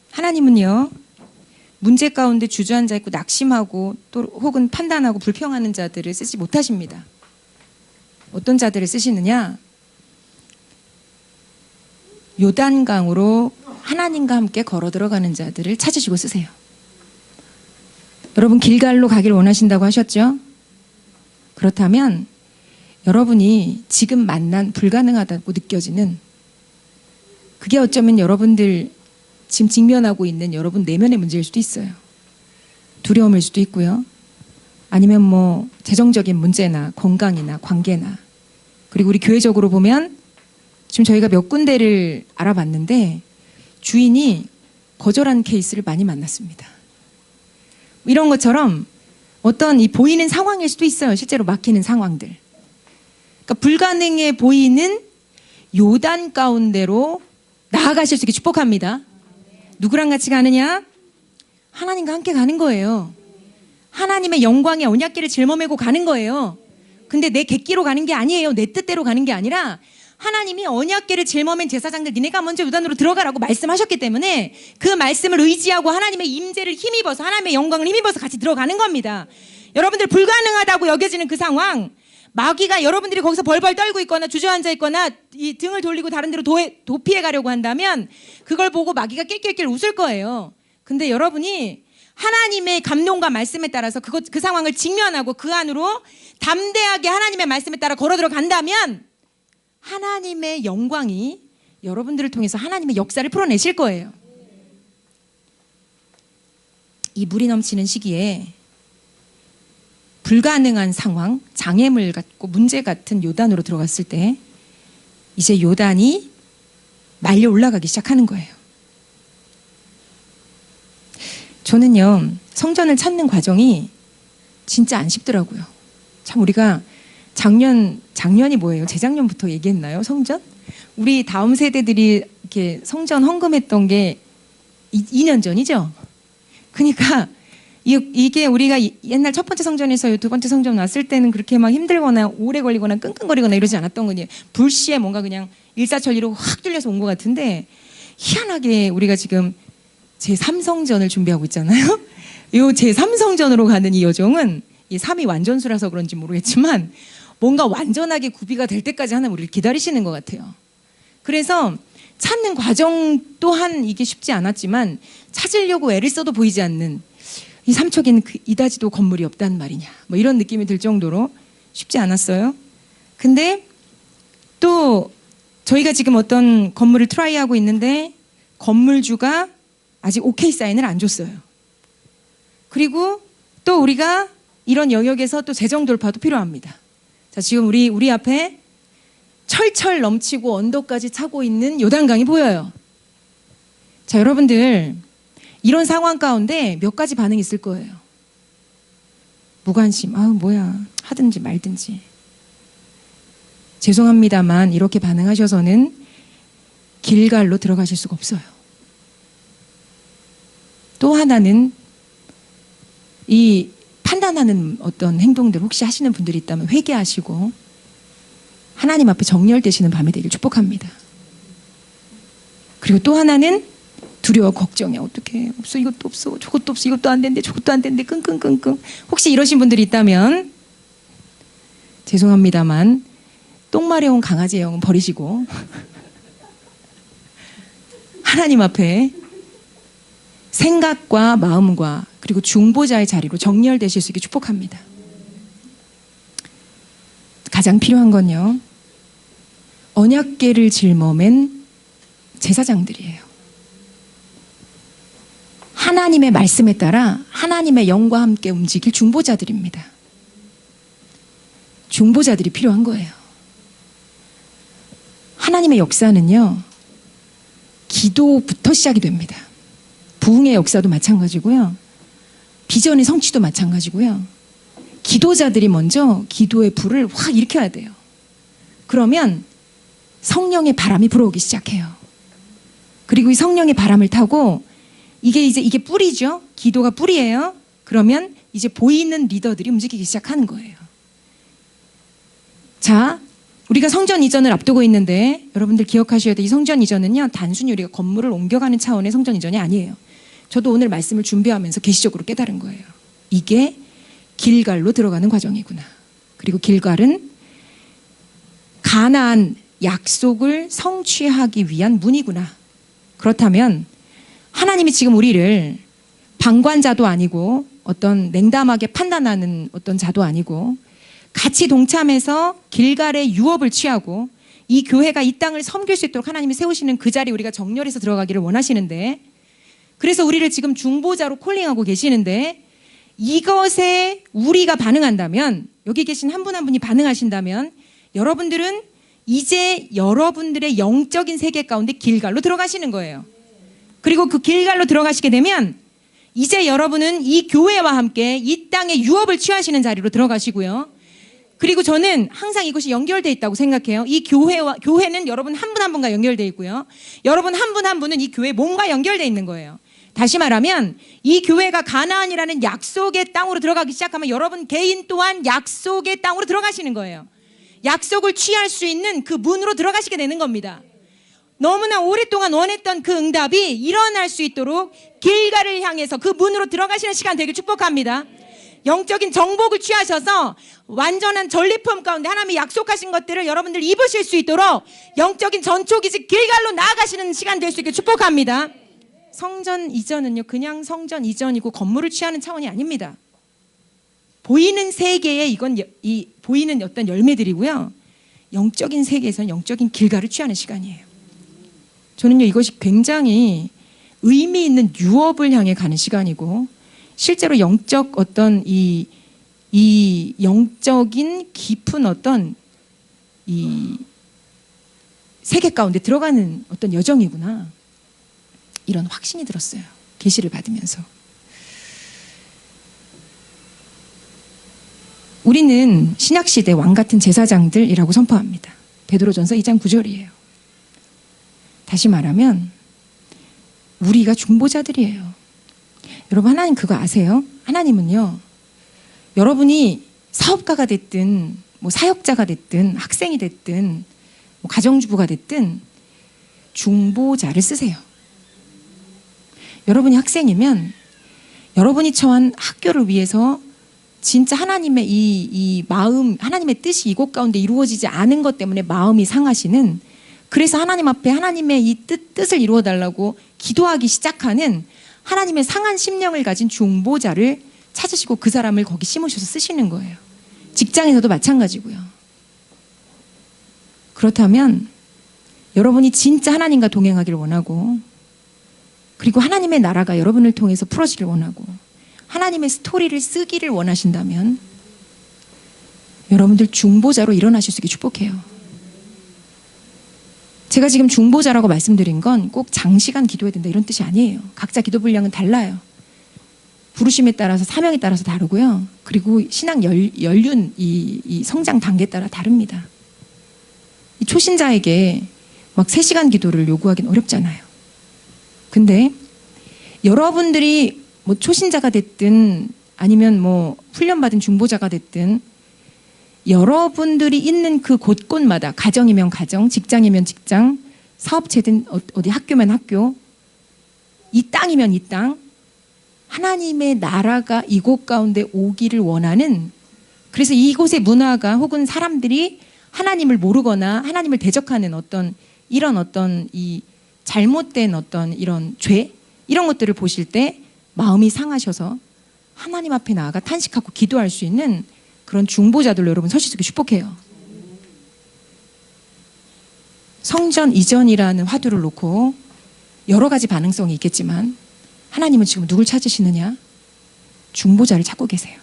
하나님은요, 문제 가운데 주저앉아 있고 낙심하고 또 혹은 판단하고 불평하는 자들을 쓰지 못하십니다. 어떤 자들을 쓰시느냐? 요단강으로 하나님과 함께 걸어 들어가는 자들을 찾으시고 쓰세요. 여러분 길갈로 가기를 원하신다고 하셨죠? 그렇다면 여러분이 지금 만난 불가능하다고 느껴지는 그게 어쩌면 여러분들 지금 직면하고 있는 여러분 내면의 문제일 수도 있어요. 두려움일 수도 있고요. 아니면 뭐 재정적인 문제나 건강이나 관계나 그리고 우리 교회적으로 보면 지금 저희가 몇 군데를 알아봤는데 주인이 거절한 케이스를 많이 만났습니다. 이런 것처럼 어떤 이 보이는 상황일 수도 있어요. 실제로 막히는 상황들. 그러니까 불가능해 보이는 요단 가운데로 나아가실 수 있게 축복합니다. 누구랑 같이 가느냐? 하나님과 함께 가는 거예요. 하나님의 영광의 언약궤를 짊어매고 가는 거예요. 근데 내 객기로 가는 게 아니에요. 내 뜻대로 가는 게 아니라 하나님이 언약궤를 짊어맨 제사장들 니네가 먼저 요단으로 들어가라고 말씀하셨기 때문에 그 말씀을 의지하고 하나님의 임재를 힘입어서 하나님의 영광을 힘입어서 같이 들어가는 겁니다. 여러분들 불가능하다고 여겨지는 그 상황 마귀가 여러분들이 거기서 벌벌 떨고 있거나 주저앉아 있거나 이 등을 돌리고 다른 데로 도피해 가려고 한다면 그걸 보고 마귀가 낄낄낄 웃을 거예요. 근데 여러분이 하나님의 감동과 말씀에 따라서 그 상황을 직면하고 그 안으로 담대하게 하나님의 말씀에 따라 걸어 들어간다면 하나님의 영광이 여러분들을 통해서 하나님의 역사를 풀어내실 거예요. 이 물이 넘치는 시기에 불가능한 상황, 장애물 같고 문제 같은 요단으로 들어갔을 때 이제 요단이 말려 올라가기 시작하는 거예요. 저는요, 성전을 찾는 과정이 진짜 안 쉽더라고요. 참 우리가 작년이 뭐예요? 재작년부터 얘기했나요? 성전? 우리 다음 세대들이 이렇게 성전 헌금했던 게 2년 전이죠? 그러니까 이게 우리가 옛날 첫 번째 성전에서 두 번째 성전 왔을 때는 그렇게 막 힘들거나 오래 걸리거나 끙끙거리거나 이러지 않았던 거니 불시에 뭔가 그냥 일사천리로 확 뚫려서 온 것 같은데 희한하게 우리가 지금 제3성전을 준비하고 있잖아요. 이 제3성전으로 가는 이 여정은 이 3위 완전수라서 그런지 모르겠지만 뭔가 완전하게 구비가 될 때까지 하나님 우리를 기다리시는 것 같아요. 그래서 찾는 과정 또한 이게 쉽지 않았지만 찾으려고 애를 써도 보이지 않는 이 삼척에는 이다지도 건물이 없단 말이냐 뭐 이런 느낌이 들 정도로 쉽지 않았어요. 근데 또 저희가 지금 어떤 건물을 트라이하고 있는데 건물주가 아직 오케이 사인을 안 줬어요. 그리고 또 우리가 이런 영역에서 또 재정 돌파도 필요합니다. 자, 지금 우리 앞에 철철 넘치고 언덕까지 차고 있는 요단강이 보여요. 자, 여러분들 이런 상황 가운데 몇 가지 반응이 있을 거예요. 무관심, 뭐야 하든지 말든지. 죄송합니다만 이렇게 반응하셔서는 길갈로 들어가실 수가 없어요. 또 하나는 이 판단하는 어떤 행동들 혹시 하시는 분들이 있다면 회개하시고 하나님 앞에 정렬되시는 밤이 되길 축복합니다. 그리고 또 하나는 두려워 걱정해. 어떡해. 없어. 이것도 없어. 저것도 없어. 이것도 안 된대. 저것도 안 된대. 끙끙끙끙. 혹시 이러신 분들이 있다면 죄송합니다만 똥 마려운 강아지의 영은 버리시고 하나님 앞에 생각과 마음과 그리고 중보자의 자리로 정렬되실 수 있게 축복합니다. 가장 필요한 건요, 언약궤를 짊어맨 제사장들이에요. 하나님의 말씀에 따라 하나님의 영과 함께 움직일 중보자들입니다. 중보자들이 필요한 거예요. 하나님의 역사는요, 기도부터 시작이 됩니다. 부흥의 역사도 마찬가지고요. 비전의 성취도 마찬가지고요. 기도자들이 먼저 기도의 불을 확 일으켜야 돼요. 그러면 성령의 바람이 불어오기 시작해요. 그리고 이 성령의 바람을 타고 이게 뿌리죠. 기도가 뿌리예요. 그러면 이제 보이는 리더들이 움직이기 시작하는 거예요. 자, 우리가 성전 이전을 앞두고 있는데 여러분들 기억하셔야 돼. 이 성전 이전은요, 단순히 우리가 건물을 옮겨가는 차원의 성전 이전이 아니에요. 저도 오늘 말씀을 준비하면서 계시적으로 깨달은 거예요. 이게 길갈로 들어가는 과정이구나. 그리고 길갈은 가나안 약속을 성취하기 위한 문이구나. 그렇다면 하나님이 지금 우리를 방관자도 아니고 어떤 냉담하게 판단하는 어떤 자도 아니고 같이 동참해서 길갈의 유업을 취하고 이 교회가 이 땅을 섬길 수 있도록 하나님이 세우시는 그 자리에 우리가 정렬해서 들어가기를 원하시는데, 그래서 우리를 지금 중보자로 콜링하고 계시는데, 이것에 우리가 반응한다면, 여기 계신 한 분 한 분이 반응하신다면 여러분들은 이제 여러분들의 영적인 세계 가운데 길갈로 들어가시는 거예요. 그리고 그 길갈로 들어가시게 되면 이제 여러분은 이 교회와 함께 이 땅의 유업을 취하시는 자리로 들어가시고요. 그리고 저는 항상 이것이 연결되어 있다고 생각해요. 이 교회는 여러분 한 분 한 분과 연결되어 있고요. 여러분 한 분 한 분은 이 교회 몸과 연결되어 있는 거예요. 다시 말하면 이 교회가 가나안이라는 약속의 땅으로 들어가기 시작하면 여러분 개인 또한 약속의 땅으로 들어가시는 거예요. 약속을 취할 수 있는 그 문으로 들어가시게 되는 겁니다. 너무나 오랫동안 원했던 그 응답이 일어날 수 있도록 길갈을 향해서 그 문으로 들어가시는 시간 되길 축복합니다. 영적인 정복을 취하셔서 완전한 전리품 가운데 하나님이 약속하신 것들을 여러분들 입으실 수 있도록 영적인 전초기지 길갈로 나아가시는 시간 될 수 있게 축복합니다. 성전 이전은요, 그냥 성전 이전이고 건물을 취하는 차원이 아닙니다. 보이는 세계에 이건 이 보이는 어떤 열매들이고요, 영적인 세계에서는 영적인 길갈을 취하는 시간이에요. 저는요, 이것이 굉장히 의미 있는 유업을 향해 가는 시간이고, 실제로 영적 어떤 이 영적인 깊은 어떤 이 세계 가운데 들어가는 어떤 여정이구나, 이런 확신이 들었어요. 계시를 받으면서. 우리는 신약시대 왕같은 제사장들이라고 선포합니다. 베드로전서 2장 9절이에요. 다시 말하면 우리가 중보자들이에요. 여러분, 하나님 그거 아세요? 하나님은요, 여러분이 사업가가 됐든 뭐 사역자가 됐든 학생이 됐든 뭐 가정주부가 됐든 중보자를 쓰세요. 여러분이 학생이면 여러분이 처한 학교를 위해서 진짜 하나님의 이 마음, 하나님의 뜻이 이곳 가운데 이루어지지 않은 것 때문에 마음이 상하시는, 그래서 하나님 앞에 하나님의 이 뜻을 이루어달라고 기도하기 시작하는 하나님의 상한 심령을 가진 중보자를 찾으시고 그 사람을 거기 심으셔서 쓰시는 거예요. 직장에서도 마찬가지고요. 그렇다면 여러분이 진짜 하나님과 동행하기를 원하고, 그리고 하나님의 나라가 여러분을 통해서 풀어지길 원하고, 하나님의 스토리를 쓰기를 원하신다면 여러분들 중보자로 일어나실 수 있게 축복해요. 제가 지금 중보자라고 말씀드린 건 꼭 장시간 기도해야 된다 이런 뜻이 아니에요. 각자 기도 분량은 달라요. 부르심에 따라서, 사명에 따라서 다르고요. 그리고 신앙 연륜, 이 성장 단계에 따라 다릅니다. 이 초신자에게 막 3시간 기도를 요구하기는 어렵잖아요. 근데 여러분들이 뭐 초신자가 됐든 아니면 뭐 훈련받은 중보자가 됐든 여러분들이 있는 그 곳곳마다, 가정이면 가정, 직장이면 직장, 사업체든 어디 학교면 학교, 이 땅이면 이 땅, 하나님의 나라가 이곳 가운데 오기를 원하는, 그래서 이곳의 문화가 혹은 사람들이 하나님을 모르거나 하나님을 대적하는 어떤 이런 어떤 이 잘못된 어떤 이런 죄, 이런 것들을 보실 때 마음이 상하셔서 하나님 앞에 나아가 탄식하고 기도할 수 있는 그런 중보자들로 여러분 서실 수 있게 축복해요. 성전 이전이라는 화두를 놓고 여러 가지 반응성이 있겠지만 하나님은 지금 누굴 찾으시느냐? 중보자를 찾고 계세요.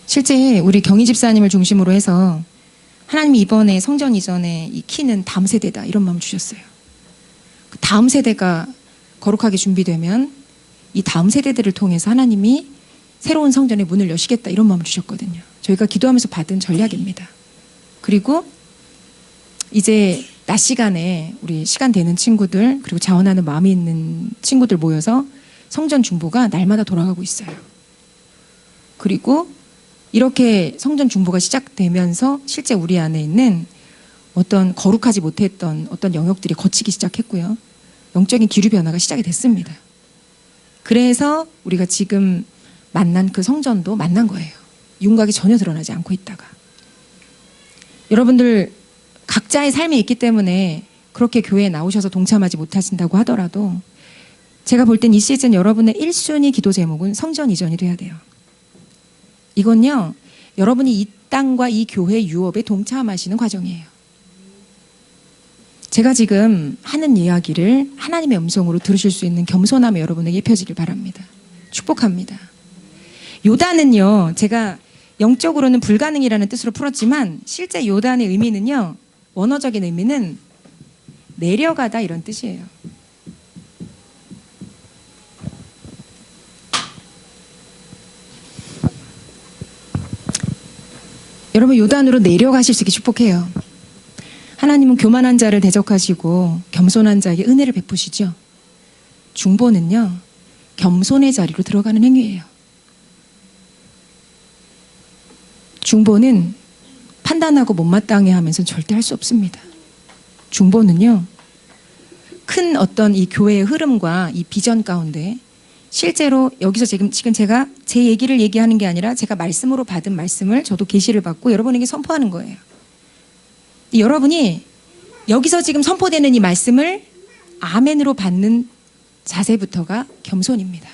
실제 우리 경희 집사님을 중심으로 해서 하나님이 이번에 성전 이전에 이 키는 다음 세대다 이런 마음 주셨어요. 그 다음 세대가 거룩하게 준비되면 이 다음 세대들을 통해서 하나님이 새로운 성전의 문을 여시겠다 이런 마음을 주셨거든요. 저희가 기도하면서 받은 전략입니다. 그리고 이제 낮 시간에 우리 시간 되는 친구들, 그리고 자원하는 마음이 있는 친구들 모여서 성전 중보가 날마다 돌아가고 있어요. 그리고 이렇게 성전 중보가 시작되면서 실제 우리 안에 있는 어떤 거룩하지 못했던 어떤 영역들이 거치기 시작했고요. 영적인 기류 변화가 시작이 됐습니다. 그래서 우리가 지금 만난 그 성전도 만난 거예요. 윤곽이 전혀 드러나지 않고 있다가. 여러분들 각자의 삶이 있기 때문에 그렇게 교회에 나오셔서 동참하지 못하신다고 하더라도 제가 볼 땐 이 시즌 여러분의 1순위 기도 제목은 성전 이전이 돼야 돼요. 이건요, 여러분이 이 땅과 이 교회 유업에 동참하시는 과정이에요. 제가 지금 하는 이야기를 하나님의 음성으로 들으실 수 있는 겸손함이 여러분에게 입혀지길 바랍니다. 축복합니다. 요단은요, 제가 영적으로는 불가능이라는 뜻으로 풀었지만 실제 요단의 의미는요, 원어적인 의미는 내려가다 이런 뜻이에요. 여러분, 요단으로 내려가실 수 있게 축복해요. 하나님은 교만한 자를 대적하시고 겸손한 자에게 은혜를 베푸시죠. 중보는요, 겸손의 자리로 들어가는 행위예요. 중보는 판단하고 못마땅해 하면서 절대 할 수 없습니다. 중보는요, 큰 어떤 이 교회의 흐름과 이 비전 가운데 실제로 여기서 지금 제가 제 얘기를 얘기하는 게 아니라 제가 말씀으로 받은 말씀을 저도 계시를 받고 여러분에게 선포하는 거예요. 여러분이 여기서 지금 선포되는 이 말씀을 아멘으로 받는 자세부터가 겸손입니다.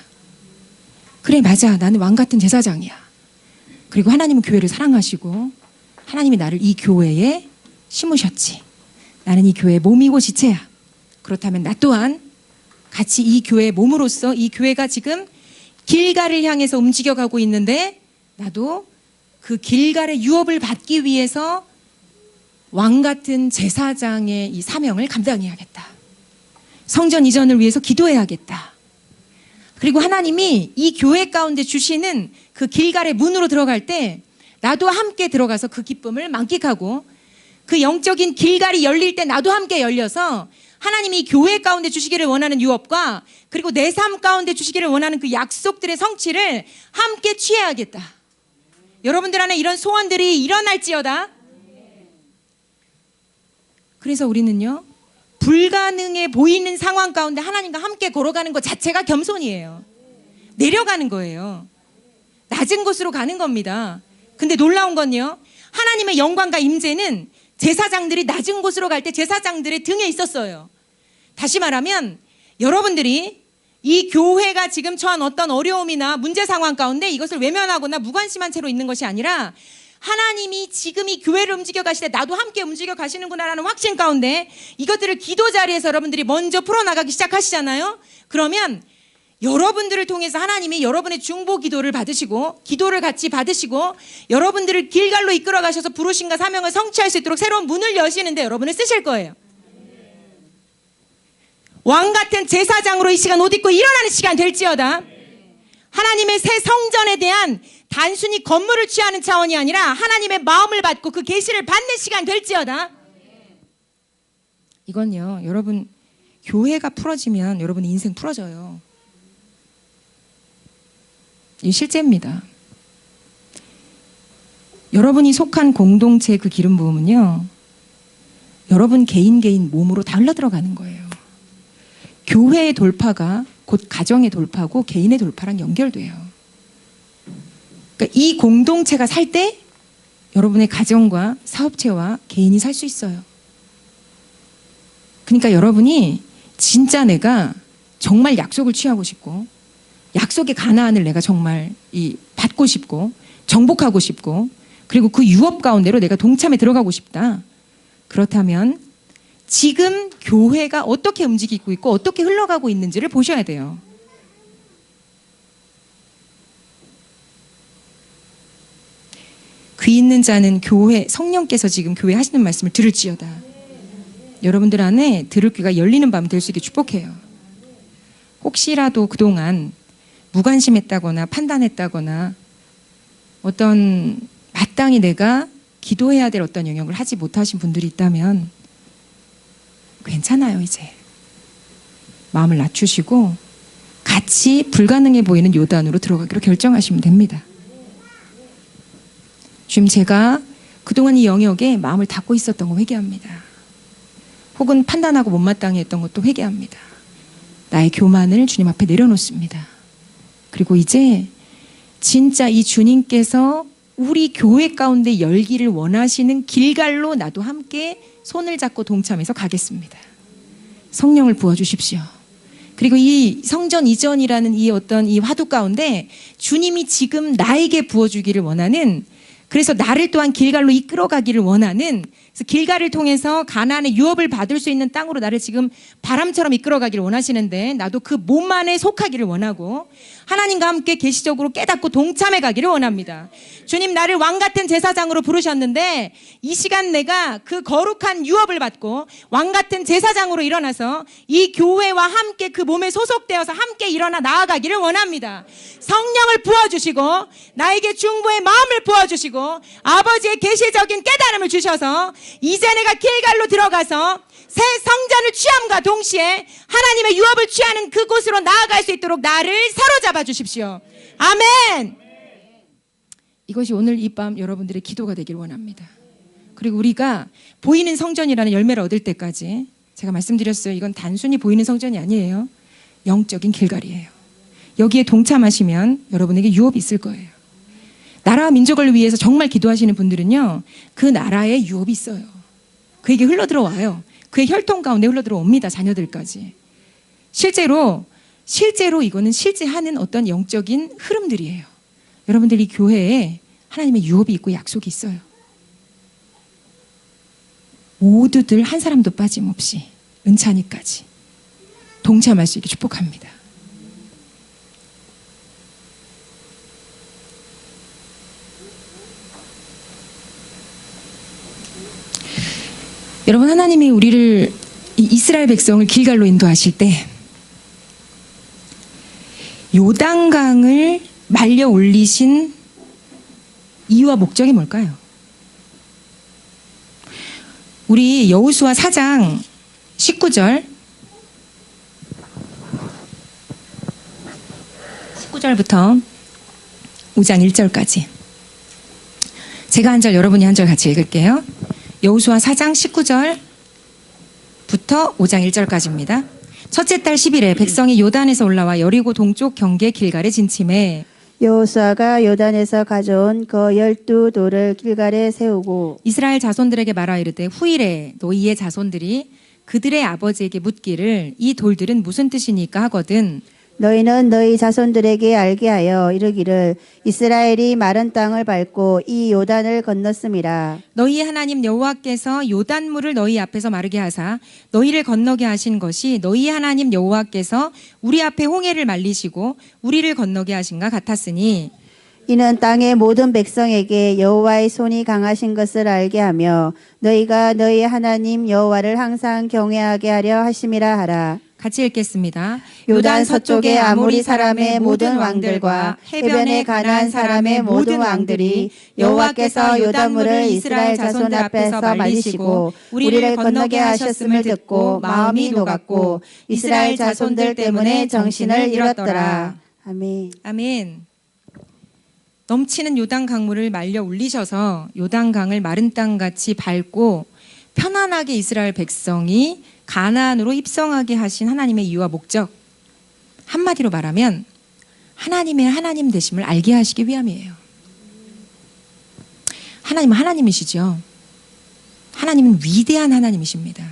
그래, 맞아. 나는 왕 같은 제사장이야. 그리고 하나님은 교회를 사랑하시고 하나님이 나를 이 교회에 심으셨지. 나는 이 교회의 몸이고 지체야. 그렇다면 나 또한 같이 이 교회의 몸으로서 이 교회가 지금 길갈을 향해서 움직여가고 있는데 나도 그 길갈의 유업을 받기 위해서 왕 같은 제사장의 이 사명을 감당해야겠다. 성전 이전을 위해서 기도해야겠다. 그리고 하나님이 이 교회 가운데 주시는 그 길갈의 문으로 들어갈 때 나도 함께 들어가서 그 기쁨을 만끽하고 그 영적인 길갈이 열릴 때 나도 함께 열려서 하나님이 교회 가운데 주시기를 원하는 유업과 그리고 내 삶 가운데 주시기를 원하는 그 약속들의 성취를 함께 취해야겠다. 여러분들 안에 이런 소원들이 일어날지어다. 그래서 우리는요, 불가능해 보이는 상황 가운데 하나님과 함께 걸어가는 것 자체가 겸손이에요. 내려가는 거예요. 낮은 곳으로 가는 겁니다. 근데 놀라운 건요, 하나님의 영광과 임재는 제사장들이 낮은 곳으로 갈 때 제사장들의 등에 있었어요. 다시 말하면 여러분들이 이 교회가 지금 처한 어떤 어려움이나 문제 상황 가운데 이것을 외면하거나 무관심한 채로 있는 것이 아니라 하나님이 지금 이 교회를 움직여 가실 때 나도 함께 움직여 가시는구나라는 확신 가운데 이것들을 기도 자리에서 여러분들이 먼저 풀어나가기 시작하시잖아요. 그러면 여러분들을 통해서 하나님이 여러분의 중보 기도를 받으시고 기도를 같이 받으시고 여러분들을 길갈로 이끌어 가셔서 부르심과 사명을 성취할 수 있도록 새로운 문을 여시는데 여러분을 쓰실 거예요. 왕 같은 제사장으로 이 시간 옷 입고 일어나는 시간 될지어다. 하나님의 새 성전에 대한 단순히 건물을 취하는 차원이 아니라 하나님의 마음을 받고 그 계시를 받는 시간 될지어다. 이건요, 여러분, 교회가 풀어지면 여러분 인생 풀어져요. 이 실제입니다. 여러분이 속한 공동체 그 기름 부음은요, 여러분 개인 몸으로 다 흘러들어가는 거예요. 교회의 돌파가 곧 가정의 돌파고 개인의 돌파랑 연결돼요. 그러니까 이 공동체가 살 때 여러분의 가정과 사업체와 개인이 살 수 있어요. 그러니까 여러분이 진짜 내가 정말 약속을 취하고 싶고 약속의 가나안을 내가 정말 받고 싶고 정복하고 싶고 그리고 그 유업 가운데로 내가 동참에 들어가고 싶다. 그렇다면 지금 교회가 어떻게 움직이고 있고 어떻게 흘러가고 있는지를 보셔야 돼요. 귀 있는 자는 교회, 성령께서 지금 교회 하시는 말씀을 들을지어다. 여러분들 안에 들을 귀가 열리는 밤 될 수 있게 축복해요. 혹시라도 그동안 무관심했다거나 판단했다거나 어떤 마땅히 내가 기도해야 될 어떤 영역을 하지 못하신 분들이 있다면 괜찮아요. 이제 마음을 낮추시고 같이 불가능해 보이는 요단으로 들어가기로 결정하시면 됩니다. 지금 제가 그동안 이 영역에 마음을 닫고 있었던 거 회개합니다. 혹은 판단하고 못마땅히 했던 것도 회개합니다. 나의 교만을 주님 앞에 내려놓습니다. 그리고 이제 진짜 이 주님께서 우리 교회 가운데 열기를 원하시는 길갈로 나도 함께 손을 잡고 동참해서 가겠습니다. 성령을 부어주십시오. 그리고 이 성전 이전이라는 이 어떤 이 화두 가운데 주님이 지금 나에게 부어주기를 원하는, 그래서 나를 또한 길갈로 이끌어가기를 원하는, 그래서 길갈을 통해서 가나안의 유업을 받을 수 있는 땅으로 나를 지금 바람처럼 이끌어가기를 원하시는데 나도 그 몸 안에 속하기를 원하고 하나님과 함께 계시적으로 깨닫고 동참해 가기를 원합니다. 주님, 나를 왕 같은 제사장으로 부르셨는데 이 시간 내가 그 거룩한 유업을 받고 왕 같은 제사장으로 일어나서 이 교회와 함께 그 몸에 소속되어서 함께 일어나 나아가기를 원합니다. 성령을 부어주시고 나에게 중보의 마음을 부어주시고 아버지의 계시적인 깨달음을 주셔서 이제 내가 길갈로 들어가서 새 성전을 취함과 동시에 하나님의 유업을 취하는 그곳으로 나아갈 수 있도록 나를 사로잡아 주십시오. 아멘. 이것이 오늘 이 밤 여러분들의 기도가 되길 원합니다. 그리고 우리가 보이는 성전이라는 열매를 얻을 때까지, 제가 말씀드렸어요. 이건 단순히 보이는 성전이 아니에요. 영적인 길갈이에요. 여기에 동참하시면 여러분에게 유업이 있을 거예요. 나라와 민족을 위해서 정말 기도하시는 분들은요, 그 나라에 유업이 있어요. 그에게 흘러들어와요. 그의 혈통 가운데 흘러들어옵니다. 자녀들까지. 실제로 이거는 실제 하는 어떤 영적인 흐름들이에요. 여러분들 이 교회에 하나님의 유업이 있고 약속이 있어요. 모두들 한 사람도 빠짐없이 은찬이까지 동참할 수 있게 축복합니다. 여러분, 하나님이 우리를 이스라엘 백성을 길갈로 인도하실 때 요단강을 말려 올리신 이유와 목적이 뭘까요? 우리 여호수아 4장 19절부터 5장 1절까지 제가 한 절, 여러분이 한 절 같이 읽을게요. 여호수아 4장 19절부터 5장 1절까지입니다. 첫째 달 10일에 백성이 요단에서 올라와 여리고 동쪽 경계 길갈에 진침해 여호수아가 요단에서 가져온 그 12돌을 길갈에 세우고 이스라엘 자손들에게 말하 이르되 후일에 너희의 자손들이 그들의 아버지에게 묻기를 이 돌들은 무슨 뜻이니까 하거든 너희는 너희 자손들에게 알게 하여 이르기를 이스라엘이 마른 땅을 밟고 이 요단을 건넜음이라. 너희의 하나님 여호와께서 요단물을 너희 앞에서 마르게 하사 너희를 건너게 하신 것이 너희의 하나님 여호와께서 우리 앞에 홍해를 말리시고 우리를 건너게 하신가 같았으니 이는 땅의 모든 백성에게 여호와의 손이 강하신 것을 알게 하며 너희가 너희 하나님 여호와를 항상 경외하게 하려 하심이라 하라. 같이 읽겠습니다. 요단 서쪽의 아모리 사람의 모든 왕들과 해변에 가나안 사람의 모든 왕들이 여호와께서 요단물을 이스라엘 자손 앞에서 말리시고 우리를 건너게 하셨음을 듣고 마음이 녹았고 이스라엘 자손들 때문에 정신을 잃었더라. 아멘. 아멘. 넘치는 요단 강물을 말려 올리셔서 요단 강을 마른 땅같이 밟고 편안하게 이스라엘 백성이 가나안으로 입성하게 하신 하나님의 이유와 목적, 한마디로 말하면 하나님의 하나님 되심을 알게 하시기 위함이에요. 하나님은 하나님이시죠. 하나님은 위대한 하나님이십니다.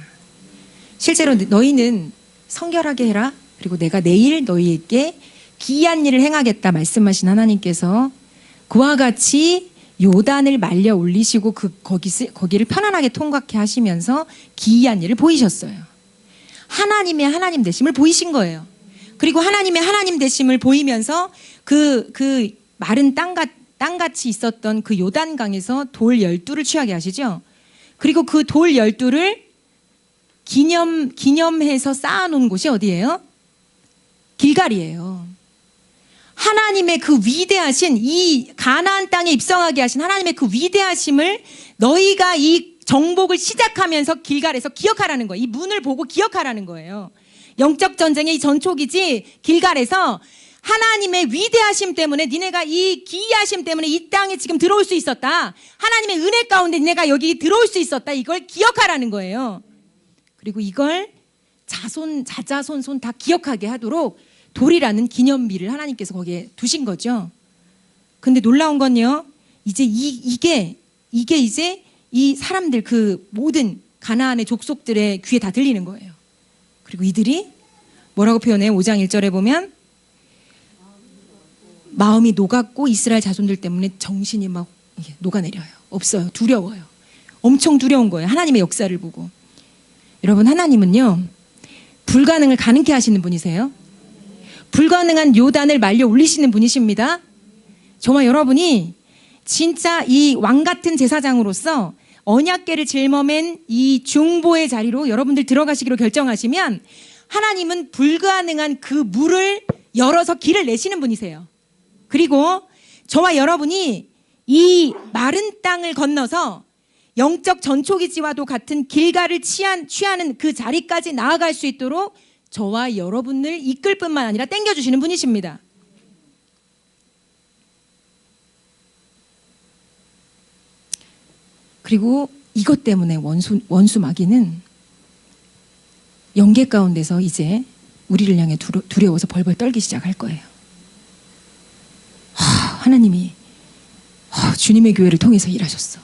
실제로 너희는 성결하게 해라, 그리고 내가 내일 너희에게 기이한 일을 행하겠다 말씀하신 하나님께서 그와 같이 요단을 말려 올리시고 거기를 편안하게 통과케 하시면서 기이한 일을 보이셨어요. 하나님의 하나님 되심을 보이신 거예요. 그리고 하나님의 하나님 되심을 보이면서 그 마른 땅같이 있었던 그 요단강에서 돌 12를 취하게 하시죠. 그리고 그 돌 12를 기념해서 쌓아놓은 곳이 어디예요? 길갈이에요. 하나님의 그 위대하신 이 가나안 땅에 입성하게 하신 하나님의 그 위대하심을 너희가 이 정복을 시작하면서 길갈에서 기억하라는 거예요. 이 문을 보고 기억하라는 거예요. 영적 전쟁의 이 전초기지 길갈에서 하나님의 위대하심 때문에 니네가 이 기이하심 때문에 이 땅에 지금 들어올 수 있었다. 하나님의 은혜 가운데 니네가 여기 들어올 수 있었다. 이걸 기억하라는 거예요. 그리고 이걸 자자손 다 기억하게 하도록 돌이라는 기념비를 하나님께서 거기에 두신 거죠. 근데 놀라운 건요, 이제 이게 이제 이 사람들 그 모든 가나안의 족속들의 귀에 다 들리는 거예요. 그리고 이들이 뭐라고 표현해요? 5장 1절에 보면 마음이 녹았고 이스라엘 자손들 때문에 정신이 막 녹아내려요. 없어요. 두려워요. 엄청 두려운 거예요. 하나님의 역사를 보고. 여러분, 하나님은요, 불가능을 가능케 하시는 분이세요. 불가능한 요단을 말려 올리시는 분이십니다. 정말 여러분이 진짜 이 왕 같은 제사장으로서 언약궤를 짊어맨 이 중보의 자리로 여러분들 들어가시기로 결정하시면 하나님은 불가능한 그 물을 열어서 길을 내시는 분이세요. 그리고 저와 여러분이 이 마른 땅을 건너서 영적 전초기지와도 같은 길갈을 취하는 그 자리까지 나아갈 수 있도록 저와 여러분을 이끌 뿐만 아니라 땡겨주시는 분이십니다. 그리고 이것 때문에 원수 마귀는 영계 가운데서 이제 우리를 향해 두려워서 벌벌 떨기 시작할 거예요. 하나님이 주님의 교회를 통해서 일하셨어.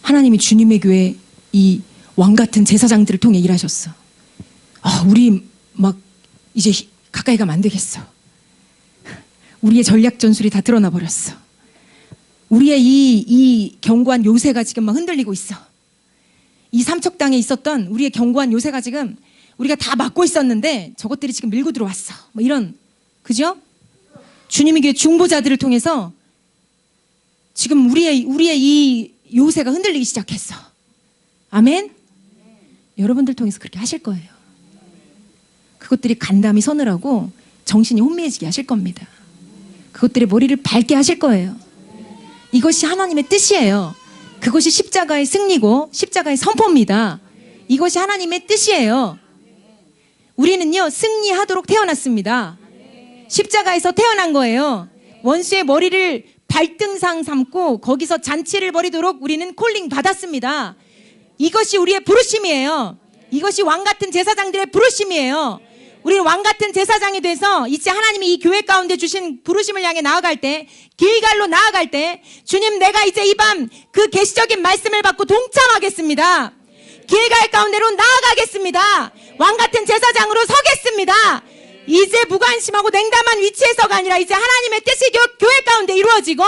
하나님이 주님의 교회 이 왕같은 제사장들을 통해 일하셨어. 우리 막 이제 가까이 가면 안 되겠어. 우리의 전략 전술이 다 드러나 버렸어. 우리의 이 견고한 요새가 지금 막 흔들리고 있어. 이 삼척 땅에 있었던 우리의 견고한 요새가 지금 우리가 다 막고 있었는데 저것들이 지금 밀고 들어왔어. 뭐 이런, 그죠? 주님의 교회 중보자들을 통해서 지금 우리의 이 요새가 흔들리기 시작했어. 아멘? 여러분들 통해서 그렇게 하실 거예요. 그것들이 간담이 서늘하고 정신이 혼미해지게 하실 겁니다. 그것들의 머리를 밝게 하실 거예요. 이것이 하나님의 뜻이에요. 그것이 십자가의 승리고 십자가의 선포입니다. 이것이 하나님의 뜻이에요. 우리는요, 승리하도록 태어났습니다. 십자가에서 태어난 거예요. 원수의 머리를 발등상 삼고 거기서 잔치를 벌이도록 우리는 콜링 받았습니다. 이것이 우리의 부르심이에요. 이것이 왕같은 제사장들의 부르심이에요. 우리는 왕같은 제사장이 돼서 이제 하나님이 이 교회 가운데 주신 부르심을 향해 나아갈 때, 길갈로 나아갈 때, 주님, 내가 이제 이 밤 그 계시적인 말씀을 받고 동참하겠습니다. 길갈 가운데로 나아가겠습니다. 왕같은 제사장으로 서겠습니다. 이제 무관심하고 냉담한 위치에서가 아니라 이제 하나님의 뜻이 교회 가운데 이루어지고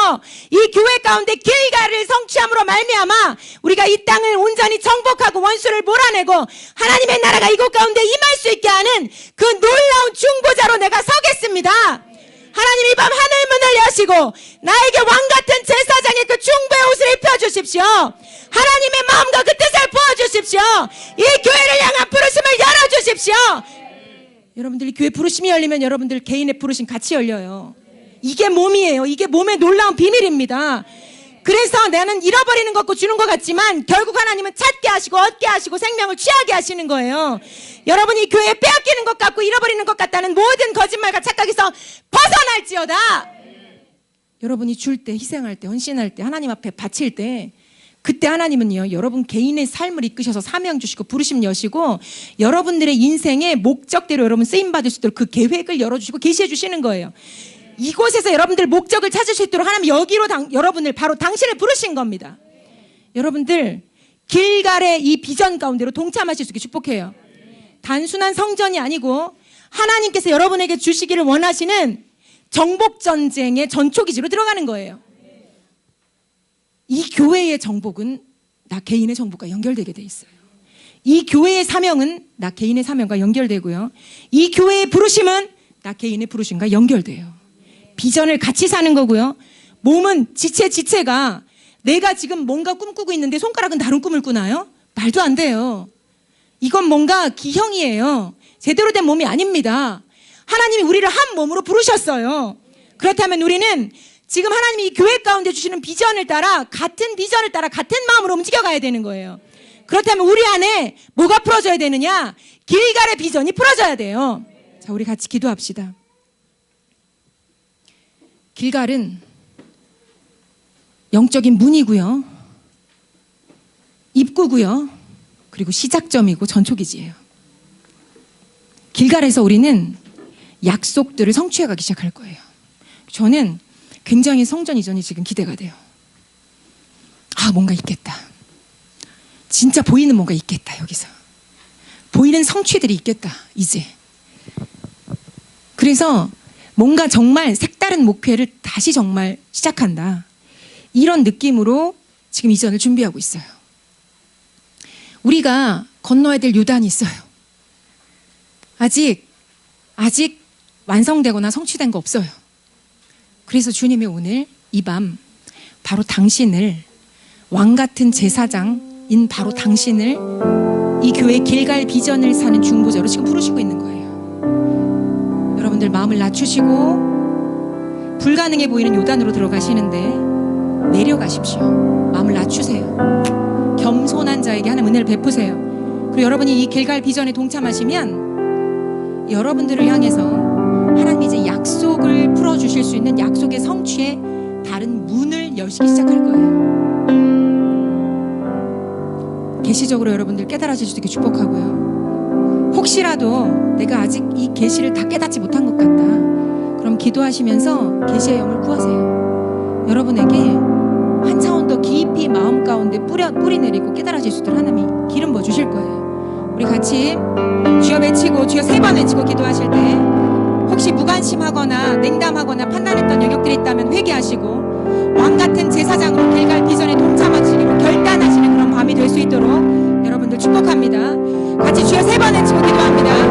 이 교회 가운데 길갈을 성취함으로 말미암아 우리가 이 땅을 온전히 정복하고 원수를 몰아내고 하나님의 나라가 이곳 가운데 임할 수 있게 하는 그 놀라운 중보자로 내가 서겠습니다. 하나님, 이 밤 하늘 문을 여시고 나에게 왕같은 제사장의 그 중보의 옷을 입혀주십시오. 하나님의 마음과 그 뜻을 부어주십시오. 이 교회를 향한 부르심을 열어주십시오. 여러분들이 교회 부르심이 열리면 여러분들 개인의 부르심 같이 열려요. 이게 몸이에요. 이게 몸의 놀라운 비밀입니다. 그래서 나는 잃어버리는 것 같고 주는 것 같지만 결국 하나님은 찾게 하시고 얻게 하시고 생명을 취하게 하시는 거예요. 여러분이 교회에 빼앗기는 것 같고 잃어버리는 것 같다는 모든 거짓말과 착각에서 벗어날지어다. 여러분이 줄 때, 희생할 때, 헌신할 때, 하나님 앞에 바칠 때, 그때 하나님은요, 여러분 개인의 삶을 이끄셔서 사명 주시고 부르심 여시고 여러분들의 인생의 목적대로 여러분 쓰임받을 수 있도록 그 계획을 열어주시고 계시해 주시는 거예요. 이곳에서 여러분들 목적을 찾을 수 있도록 하나님 여기로 여러분을 바로 당신을 부르신 겁니다. 여러분들 길갈의 이 비전 가운데로 동참하실 수 있게 축복해요. 단순한 성전이 아니고 하나님께서 여러분에게 주시기를 원하시는 정복전쟁의 전초기지로 들어가는 거예요. 이 교회의 정복은 나 개인의 정복과 연결되게 돼 있어요. 이 교회의 사명은 나 개인의 사명과 연결되고요. 이 교회의 부르심은 나 개인의 부르심과 연결돼요. 비전을 같이 사는 거고요. 몸은 지체가 내가 지금 뭔가 꿈꾸고 있는데 손가락은 다른 꿈을 꾸나요? 말도 안 돼요. 이건 뭔가 기형이에요. 제대로 된 몸이 아닙니다. 하나님이 우리를 한 몸으로 부르셨어요. 그렇다면 우리는 지금 하나님이 이 교회 가운데 주시는 비전을 따라 같은 비전을 따라 같은 마음으로 움직여가야 되는 거예요. 그렇다면 우리 안에 뭐가 풀어져야 되느냐? 길갈의 비전이 풀어져야 돼요. 자, 우리 같이 기도합시다. 길갈은 영적인 문이고요, 입구고요, 그리고 시작점이고 전초기지예요. 길갈에서 우리는 약속들을 성취해가기 시작할 거예요. 저는 굉장히 성전 이전이 지금 기대가 돼요. 뭔가 있겠다. 진짜 보이는 뭔가 있겠다. 여기서 보이는 성취들이 있겠다. 이제 그래서 뭔가 정말 색다른 목회를 다시 정말 시작한다. 이런 느낌으로 지금 이전을 준비하고 있어요. 우리가 건너야 될 요단이 있어요. 아직 완성되거나 성취된 거 없어요. 그래서 주님이 오늘 이 밤 바로 당신을, 왕같은 제사장인 바로 당신을 이 교회 길갈 비전을 사는 중보자로 지금 부르시고 있는 거예요. 여러분들 마음을 낮추시고 불가능해 보이는 요단으로 들어가시는데 내려가십시오. 마음을 낮추세요. 겸손한 자에게 하나님 은혜를 베푸세요. 그리고 여러분이 이 길갈 비전에 동참하시면 여러분들을 향해서 하나님이 이제 약속을 풀어주실 수 있는 약속의 성취에 다른 문을 여시기 시작할 거예요. 계시적으로 여러분들 깨달아질 수 있게 축복하고요. 혹시라도 내가 아직 이 계시를 다 깨닫지 못한 것 같다, 그럼 기도하시면서 계시의 영을 구하세요. 여러분에게 한 차원 더 깊이 마음 가운데 뿌리 내리고 깨달아질 수 있도록 하나님이 기름 부어 주실 거예요. 우리 같이 주여 외치고 주여 3번 외치고 기도하실 때 혹시 무관심하거나 냉담하거나 판단했던 영역들이 있다면 회개하시고 왕같은 제사장으로 길갈 비전에 동참하시기로 결단하시는 그런 밤이 될 수 있도록 여러분들 축복합니다. 같이 주여 3번 외치고 기도합니다.